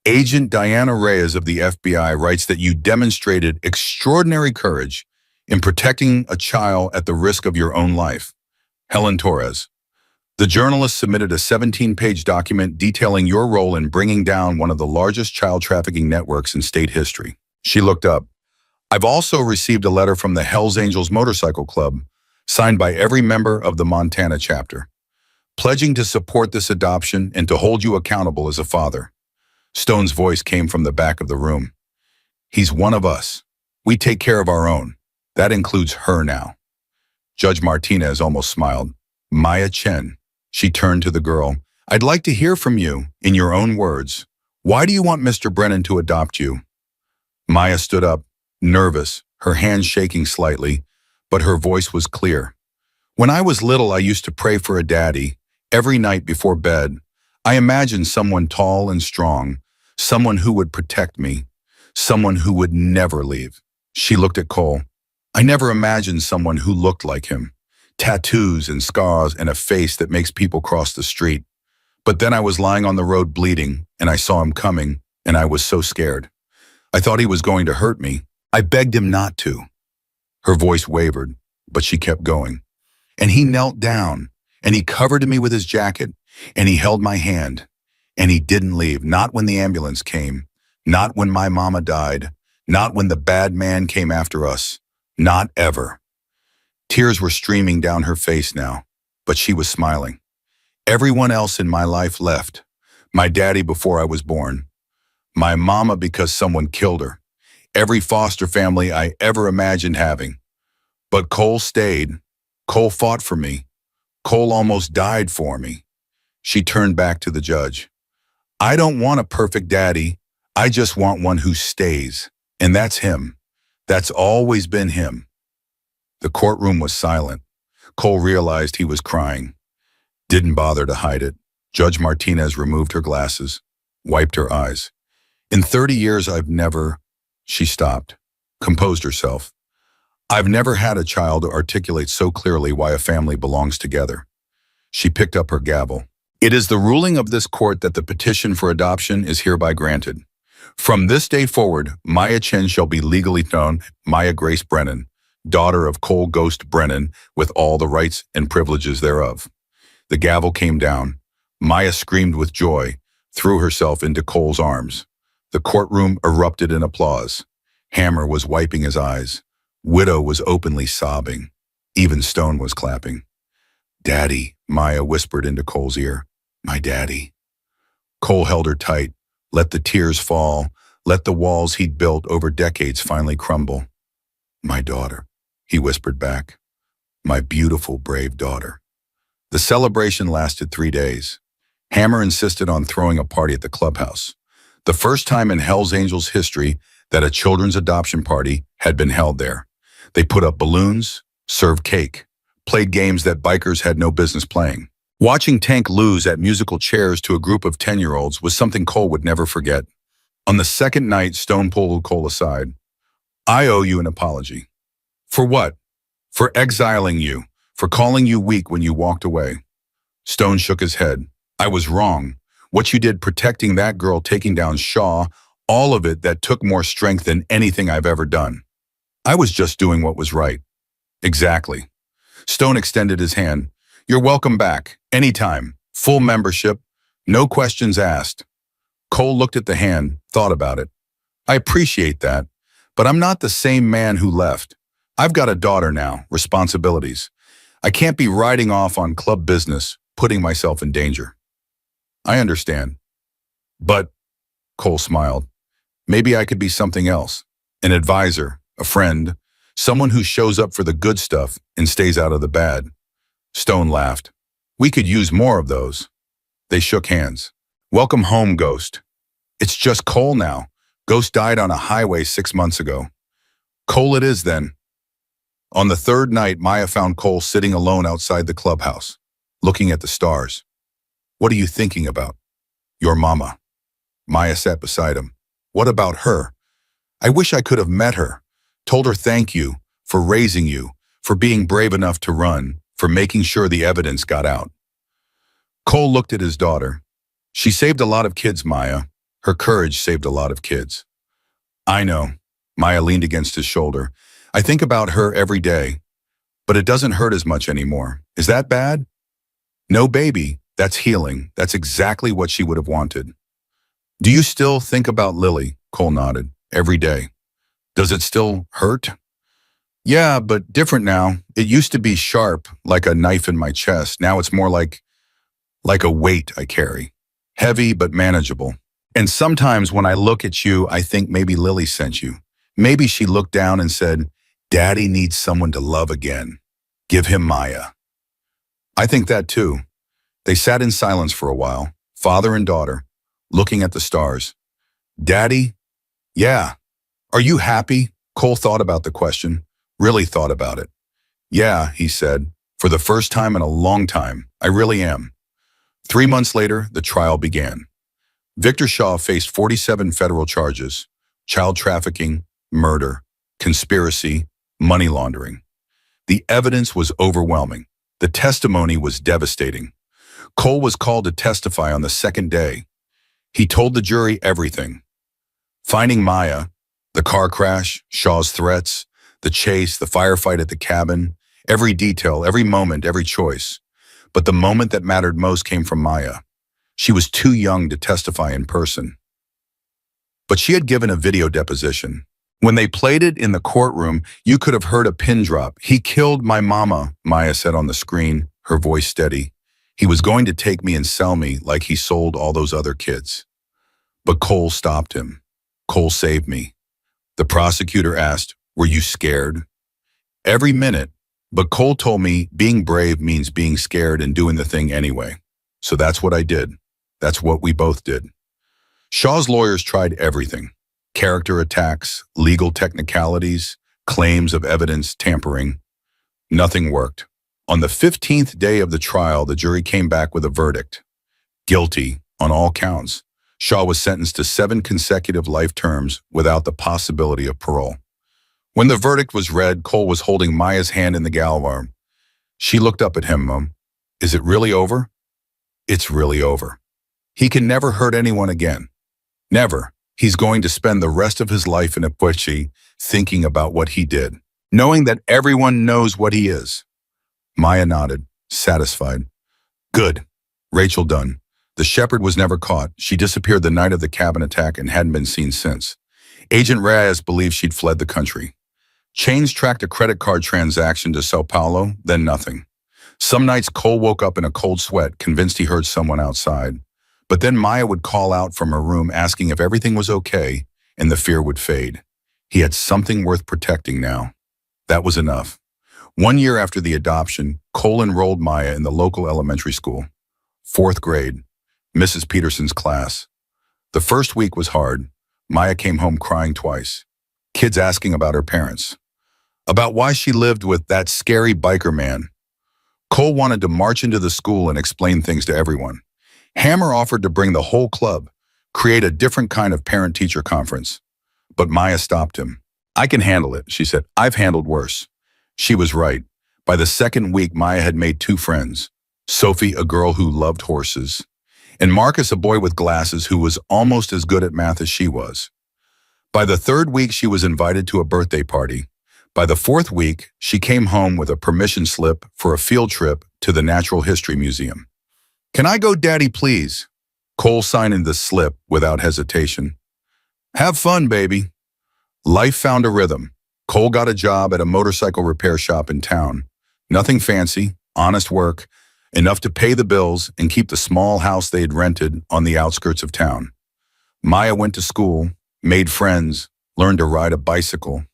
Agent Diana Reyes of the FBI writes that you demonstrated extraordinary courage in protecting a child at the risk of your own life. Helen Torres. The journalist submitted a 17-page document detailing your role in bringing down one of the largest child trafficking networks in state history. She looked up. I've also received a letter from the Hells Angels Motorcycle Club, signed by every member of the Montana chapter, pledging to support this adoption and to hold you accountable as a father. Stone's voice came from the back of the room. He's one of us. We take care of our own. That includes her now. Judge Martinez almost smiled. Maya Chen. She turned to the girl. I'd like to hear from you, in your own words. Why do you want Mr. Brennan to adopt you? Maya stood up, nervous, her hands shaking slightly, but her voice was clear. When I was little, I used to pray for a daddy. Every night before bed, I imagined someone tall and strong, someone who would protect me, someone who would never leave. She looked at Cole. I never imagined someone who looked like him. Tattoos and scars and a face that makes people cross the street. But then I was lying on the road bleeding, and I saw him coming, and I was so scared. I thought he was going to hurt me. I begged him not to. Her voice wavered, but she kept going. And he knelt down, and he covered me with his jacket, and he held my hand. And he didn't leave, not when the ambulance came, not when my mama died, not when the bad man came after us, not ever. Tears were streaming down her face now, but she was smiling. Everyone else in my life left. My daddy before I was born. My mama because someone killed her. Every foster family I ever imagined having. But Cole stayed. Cole fought for me. Cole almost died for me. She turned back to the judge. I don't want a perfect daddy. I just want one who stays. And that's him. That's always been him. The courtroom was silent. Cole realized he was crying. Didn't bother to hide it. Judge Martinez removed her glasses, wiped her eyes. In 30 years, She stopped, composed herself. I've never had a child articulate so clearly why a family belongs together. She picked up her gavel. It is the ruling of this court that the petition for adoption is hereby granted. From this day forward, Maya Chen shall be legally known Maya Grace Brennan, daughter of Cole Ghost Brennan, with all the rights and privileges thereof. The gavel came down. Maya screamed with joy, threw herself into Cole's arms. The courtroom erupted in applause. Hammer was wiping his eyes. Widow was openly sobbing. Even Stone was clapping. Daddy, Maya whispered into Cole's ear. My daddy. Cole held her tight, let the tears fall, let the walls he'd built over decades finally crumble. My daughter, he whispered back. My beautiful, brave daughter. The celebration lasted 3 days. Hammer insisted on throwing a party at the clubhouse. The first time in Hell's Angels history that a children's adoption party had been held there. They put up balloons, served cake, played games that bikers had no business playing. Watching Tank lose at musical chairs to a group of 10-year-olds was something Cole would never forget. On the second night, Stone pulled Cole aside. I owe you an apology. For what? For exiling you, for calling you weak when you walked away. Stone shook his head. I was wrong. What you did protecting that girl, taking down Shaw, all of it that took more strength than anything I've ever done. I was just doing what was right. Exactly. Stone extended his hand. You're welcome back, anytime, full membership, no questions asked. Cole looked at the hand, thought about it. I appreciate that, but I'm not the same man who left. I've got a daughter now, responsibilities. I can't be riding off on club business, putting myself in danger. I understand. But, Cole smiled, maybe I could be something else. An advisor, a friend, someone who shows up for the good stuff and stays out of the bad. Stone laughed. We could use more of those. They shook hands. Welcome home, Ghost. It's just Cole now. Ghost died on a highway 6 months ago. Cole it is then. On the third night, Maya found Cole sitting alone outside the clubhouse, looking at the stars. What are you thinking about? Your mama. Maya sat beside him. What about her? I wish I could have met her, told her thank you for raising you, for being brave enough to run, for making sure the evidence got out. Cole looked at his daughter. She saved a lot of kids, Maya. Her courage saved a lot of kids. I know. Maya leaned against his shoulder. I think about her every day, but it doesn't hurt as much anymore. Is that bad? No, baby. That's healing. That's exactly what she would have wanted. Do you still think about Lily? Cole nodded. Every day. Does it still hurt? Yeah, but different now. It used to be sharp, like a knife in my chest. Now it's more like a weight I carry. Heavy but manageable. And sometimes when I look at you, I think maybe Lily sent you. Maybe she looked down and said, Daddy needs someone to love again. Give him Maya. I think that too. They sat in silence for a while, father and daughter, looking at the stars. Daddy? Yeah. Are you happy? Cole thought about the question, really thought about it. Yeah, he said, for the first time in a long time, I really am. 3 months later, the trial began. Victor Shaw faced 47 federal charges: child trafficking, murder, conspiracy, money laundering. The evidence was overwhelming. The testimony was devastating. Cole was called to testify on the second day. He told the jury everything. Finding Maya, the car crash, Shaw's threats, the chase, the firefight at the cabin, every detail, every moment, every choice. But the moment that mattered most came from Maya. She was too young to testify in person. But she had given a video deposition. When they played it in the courtroom, you could have heard a pin drop. He killed my mama, Maya said on the screen, her voice steady. He was going to take me and sell me like he sold all those other kids. But Cole stopped him. Cole saved me. The prosecutor asked, were you scared? Every minute. But Cole told me being brave means being scared and doing the thing anyway. So that's what I did. That's what we both did. Shaw's lawyers tried everything: character attacks, legal technicalities, claims of evidence tampering. Nothing worked. On the 15th day of the trial, the jury came back with a verdict. Guilty on all counts. Shaw was sentenced to 7 consecutive life terms without the possibility of parole. When the verdict was read, Cole was holding Maya's hand in the gallows arm. She looked up at him, Mom. Is it really over? It's really over. He can never hurt anyone again. Never. He's going to spend the rest of his life in Apuichi thinking about what he did, knowing that everyone knows what he is. Maya nodded, satisfied. Good. Rachel done. The shepherd was never caught. She disappeared the night of the cabin attack and hadn't been seen since. Agent Reyes believed she'd fled the country. Chains tracked a credit card transaction to Sao Paulo, then nothing. Some nights Cole woke up in a cold sweat, convinced he heard someone outside. But then Maya would call out from her room asking if everything was okay, and the fear would fade. He had something worth protecting now. That was enough. 1 year after the adoption, Cole enrolled Maya in the local elementary school. 4th grade, Mrs. Peterson's class. The first week was hard. Maya came home crying twice. Kids asking about her parents, about why she lived with that scary biker man. Cole wanted to march into the school and explain things to everyone. Hammer offered to bring the whole club, create a different kind of parent-teacher conference. But Maya stopped him. I can handle it, she said. I've handled worse. She was right. By the second week, Maya had made 2 friends. Sophie, a girl who loved horses, and Marcus, a boy with glasses who was almost as good at math as she was. By the 3rd week, she was invited to a birthday party. By the 4th week, she came home with a permission slip for a field trip to the Natural History Museum. Can I go, Daddy, please? Cole signed the slip without hesitation. Have fun, baby. Life found a rhythm. Cole got a job at a motorcycle repair shop in town. Nothing fancy, honest work, enough to pay the bills and keep the small house they had rented on the outskirts of town. Maya went to school, made friends, learned to ride a bicycle,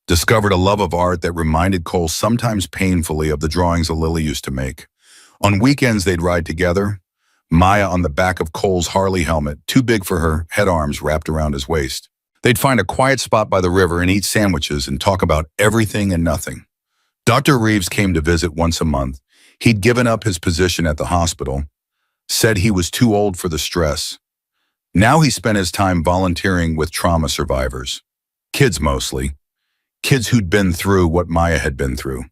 discovered a love of art that reminded Cole sometimes painfully of the drawings Lily used to make. On weekends, they'd ride together, Maya on the back of Cole's Harley helmet, too big for her head arms wrapped around his waist. They'd find a quiet spot by the river and eat sandwiches and talk about everything and nothing. Dr. Reeves came to visit once a month. He'd given up his position at the hospital, said he was too old for the stress. Now he spent his time volunteering with trauma survivors. Kids mostly. Kids who'd been through what Maya had been through.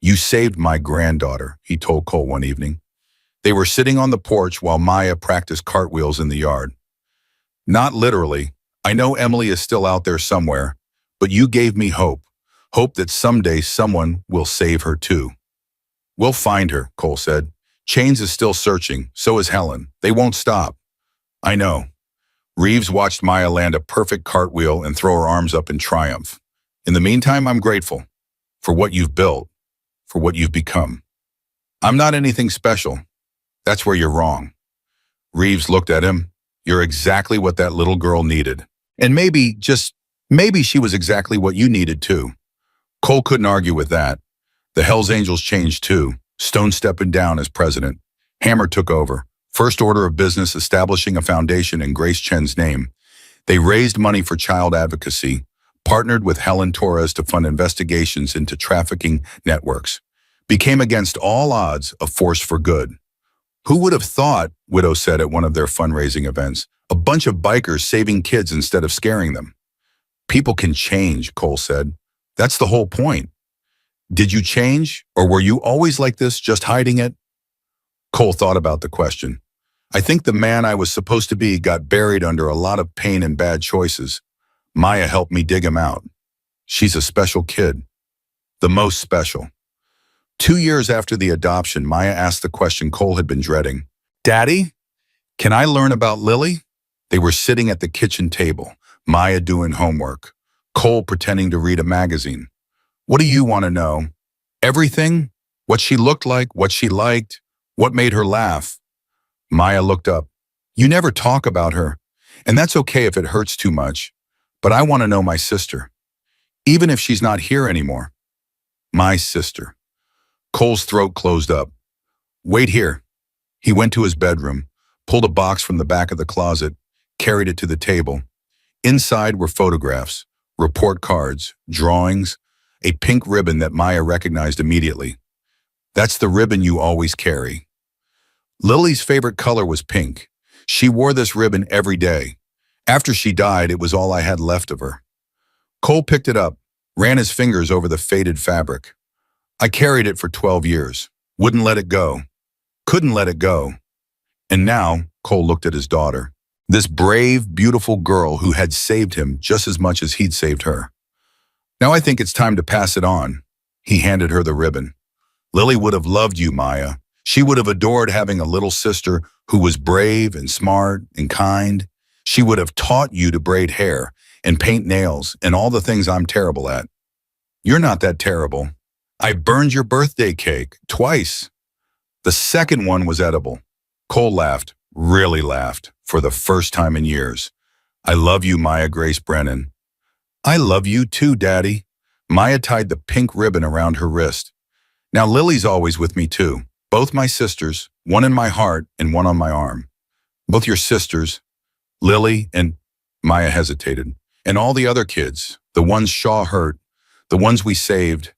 You saved my granddaughter, he told Cole one evening. They were sitting on the porch while Maya practiced cartwheels in the yard. Not literally. I know Emily is still out there somewhere, but you gave me hope. Hope that someday someone will save her too. We'll find her, Cole said. Chains is still searching, so is Helen. They won't stop. I know. Reeves watched Maya land a perfect cartwheel and throw her arms up in triumph. In the meantime, I'm grateful for what you've built, for what you've become. I'm not anything special. That's where you're wrong. Reeves looked at him. You're exactly what that little girl needed. And maybe, just maybe she was exactly what you needed too. Cole couldn't argue with that. The Hells Angels changed too. Stone stepping down as president. Hammer took over. First order of business establishing a foundation in Grace Chen's name. They raised money for child advocacy, partnered with Helen Torres to fund investigations into trafficking networks. Became against all odds a force for good. Who would have thought, Widow said at one of their fundraising events, a bunch of bikers saving kids instead of scaring them. People can change, Cole said. That's the whole point. Did you change, or were you always like this, just hiding it? Cole thought about the question. I think the man I was supposed to be got buried under a lot of pain and bad choices. Maya helped me dig him out. She's a special kid. The most special. 2 years after the adoption, Maya asked the question Cole had been dreading. Daddy, can I learn about Lily? They were sitting at the kitchen table, Maya doing homework, Cole pretending to read a magazine. What do you want to know? Everything? What she looked like, what she liked, what made her laugh? Maya looked up. You never talk about her, and that's okay if it hurts too much, but I want to know my sister, even if she's not here anymore. My sister. Cole's throat closed up. Wait here. He went to his bedroom, pulled a box from the back of the closet, carried it to the table. Inside were photographs, report cards, drawings, a pink ribbon that Maya recognized immediately. That's the ribbon you always carry. Lily's favorite color was pink. She wore this ribbon every day. After she died, it was all I had left of her. Cole picked it up, ran his fingers over the faded fabric. I carried it for 12 years. Wouldn't let it go. Couldn't let it go. And now, Cole looked at his daughter. This brave, beautiful girl who had saved him just as much as he'd saved her. Now I think it's time to pass it on. He handed her the ribbon. Lily would have loved you, Maya. She would have adored having a little sister who was brave and smart and kind. She would have taught you to braid hair and paint nails and all the things I'm terrible at. You're not that terrible. I burned your birthday cake twice. The second one was edible. Cole laughed, really laughed, for the first time in years. I love you, Maya Grace Brennan. I love you too, Daddy. Maya tied the pink ribbon around her wrist. Now Lily's always with me too. Both my sisters, one in my heart and one on my arm. Both your sisters, Lily and Maya hesitated. And all the other kids, the ones Shaw hurt, the ones we saved,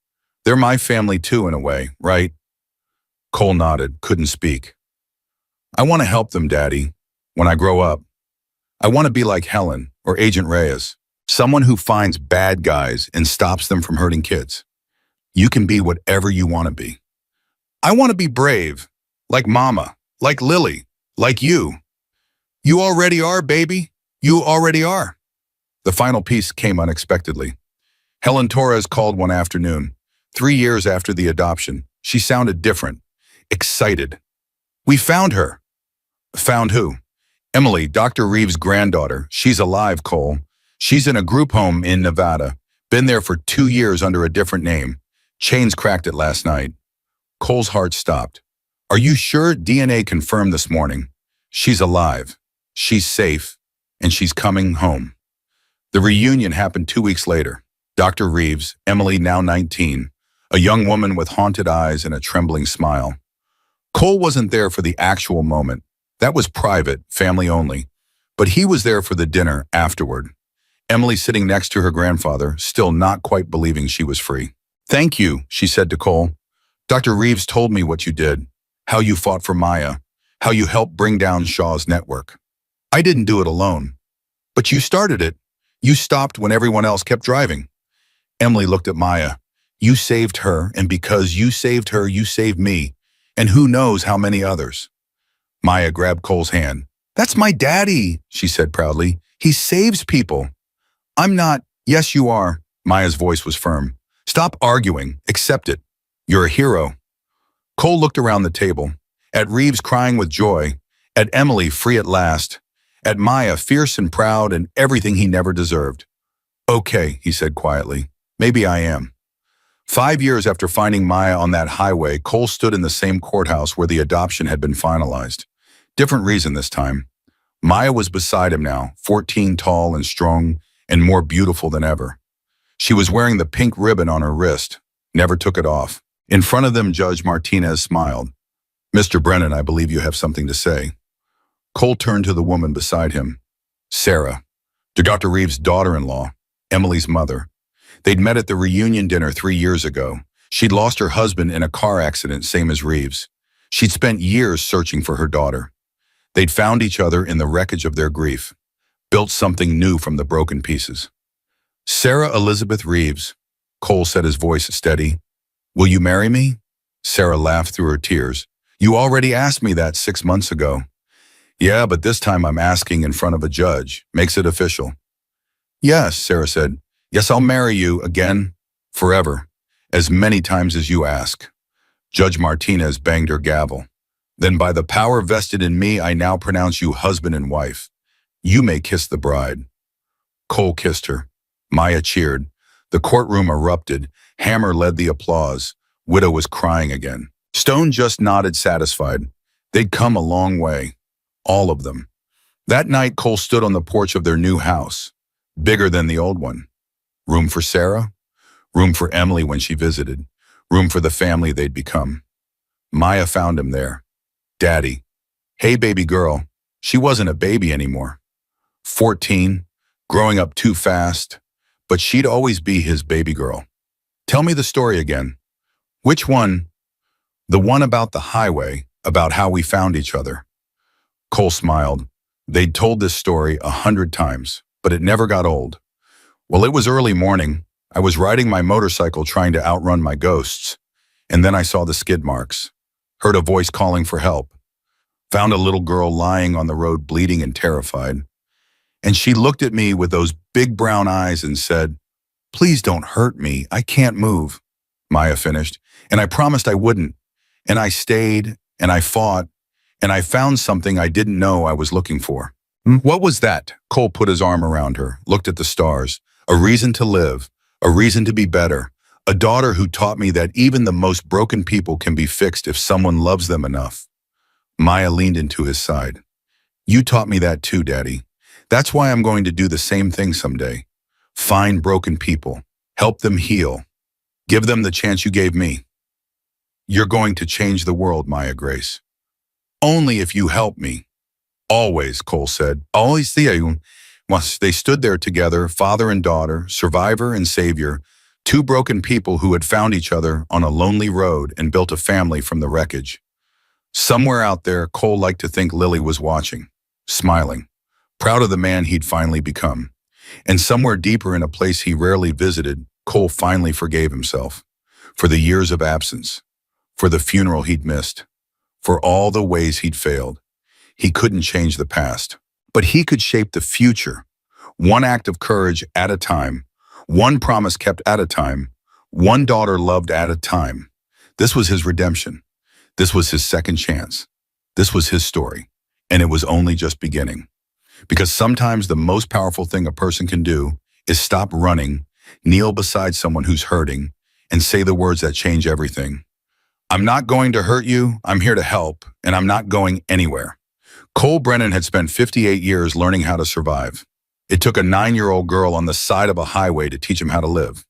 they're my family too in a way, right? Cole nodded, couldn't speak. I want to help them, Daddy, when I grow up. I want to be like Helen or Agent Reyes, someone who finds bad guys and stops them from hurting kids. You can be whatever you want to be. I want to be brave, like Mama, like Lily, like you. You already are, baby. You already are. The final piece came unexpectedly. Helen Torres called one afternoon, 3 years after the adoption. She sounded different, excited. We found her. Found who? Emily, Dr. Reeves' granddaughter. She's alive, Cole. She's in a group home in Nevada. Been there for 2 years under a different name. Chains cracked it last night. Cole's heart stopped. Are you sure? DNA confirmed this morning. She's alive. She's safe. And she's coming home. The reunion happened 2 weeks later. Dr. Reeves, Emily now 19, a young woman with haunted eyes and a trembling smile. Cole wasn't there for the actual moment. That was private, family only. But he was there for the dinner afterward. Emily sitting next to her grandfather, still not quite believing she was free. Thank you, she said to Cole. Dr. Reeves told me what you did, how you fought for Maya, how you helped bring down Shaw's network. I didn't do it alone. But you started it. You stopped when everyone else kept driving. Emily looked at Maya. You saved her, and because you saved her, you saved me, and who knows how many others. Maya grabbed Cole's hand. That's my daddy, she said proudly. He saves people. I'm not. Yes, you are. Maya's voice was firm. Stop arguing. Accept it. You're a hero. Cole looked around the table, at Reeves crying with joy, at Emily free at last, at Maya fierce and proud and everything he never deserved. Okay, he said quietly. Maybe I am. 5 years after finding Maya on that highway, Cole stood in the same courthouse where the adoption had been finalized. Different reason this time. Maya was beside him now, 14, tall and strong and more beautiful than ever. She was wearing the pink ribbon on her wrist, never took it off. In front of them, Judge Martinez smiled. "Mr. Brennan, I believe you have something to say." Cole turned to the woman beside him. Sarah, Dr. Reeves' daughter-in-law, Emily's mother. They'd met at the reunion dinner 3 years ago. She'd lost her husband in a car accident, same as Reeves. She'd spent years searching for her daughter. They'd found each other in the wreckage of their grief, built something new from the broken pieces. "Sarah Elizabeth Reeves," Cole said, his voice steady. "Will you marry me?" Sarah laughed through her tears. "You already asked me that 6 months ago." "Yeah, but this time I'm asking in front of a judge. Makes it official." "Yes," Sarah said. "Yes, I'll marry you again, forever, as many times as you ask." Judge Martinez banged her gavel. "Then by the power vested in me, I now pronounce you husband and wife. You may kiss the bride." Cole kissed her. Maya cheered. The courtroom erupted. Hammer led the applause. Widow was crying again. Stone just nodded, satisfied. They'd come a long way. All of them. That night, Cole stood on the porch of their new house, bigger than the old one. Room for Sarah, room for Emily when she visited, room for the family they'd become. Maya found him there. "Daddy." "Hey, baby girl." She wasn't a baby anymore. 14, growing up too fast, but she'd always be his baby girl. "Tell me the story again." "Which one?" "The one about the highway, about how we found each other." Cole smiled. They'd told this story 100 times, but it never got old. "Well, it was early morning. I was riding my motorcycle trying to outrun my ghosts, and then I saw the skid marks. Heard a voice calling for help. Found a little girl lying on the road bleeding and terrified. And she looked at me with those big brown eyes and said, 'Please don't hurt me. I can't move.'" Maya finished. "And I promised I wouldn't. And I stayed, and I fought, and I found something I didn't know I was looking for." "What was that?" Cole put his arm around her, looked at the stars. "A reason to live, a reason to be better. A daughter who taught me that even the most broken people can be fixed if someone loves them enough." Maya leaned into his side. "You taught me that too, Daddy. That's why I'm going to do the same thing someday. Find broken people, help them heal, give them the chance you gave me." "You're going to change the world, Maya Grace. Only if you help me." "Always," Cole said. "Always." They stood there together, father and daughter, survivor and savior, two broken people who had found each other on a lonely road and built a family from the wreckage. Somewhere out there, Cole liked to think Lily was watching, smiling, proud of the man he'd finally become. And somewhere deeper in a place he rarely visited, Cole finally forgave himself for the years of absence, for the funeral he'd missed, for all the ways he'd failed. He couldn't change the past, but he could shape the future, one act of courage at a time, one promise kept at a time, one daughter loved at a time. This was his redemption. This was his second chance. This was his story, and it was only just beginning. Because sometimes the most powerful thing a person can do is stop running, kneel beside someone who's hurting, and say the words that change everything. "I'm not going to hurt you, I'm here to help, and I'm not going anywhere." Cole Brennan had spent 58 years learning how to survive. It took a 9-year-old girl on the side of a highway to teach him how to live.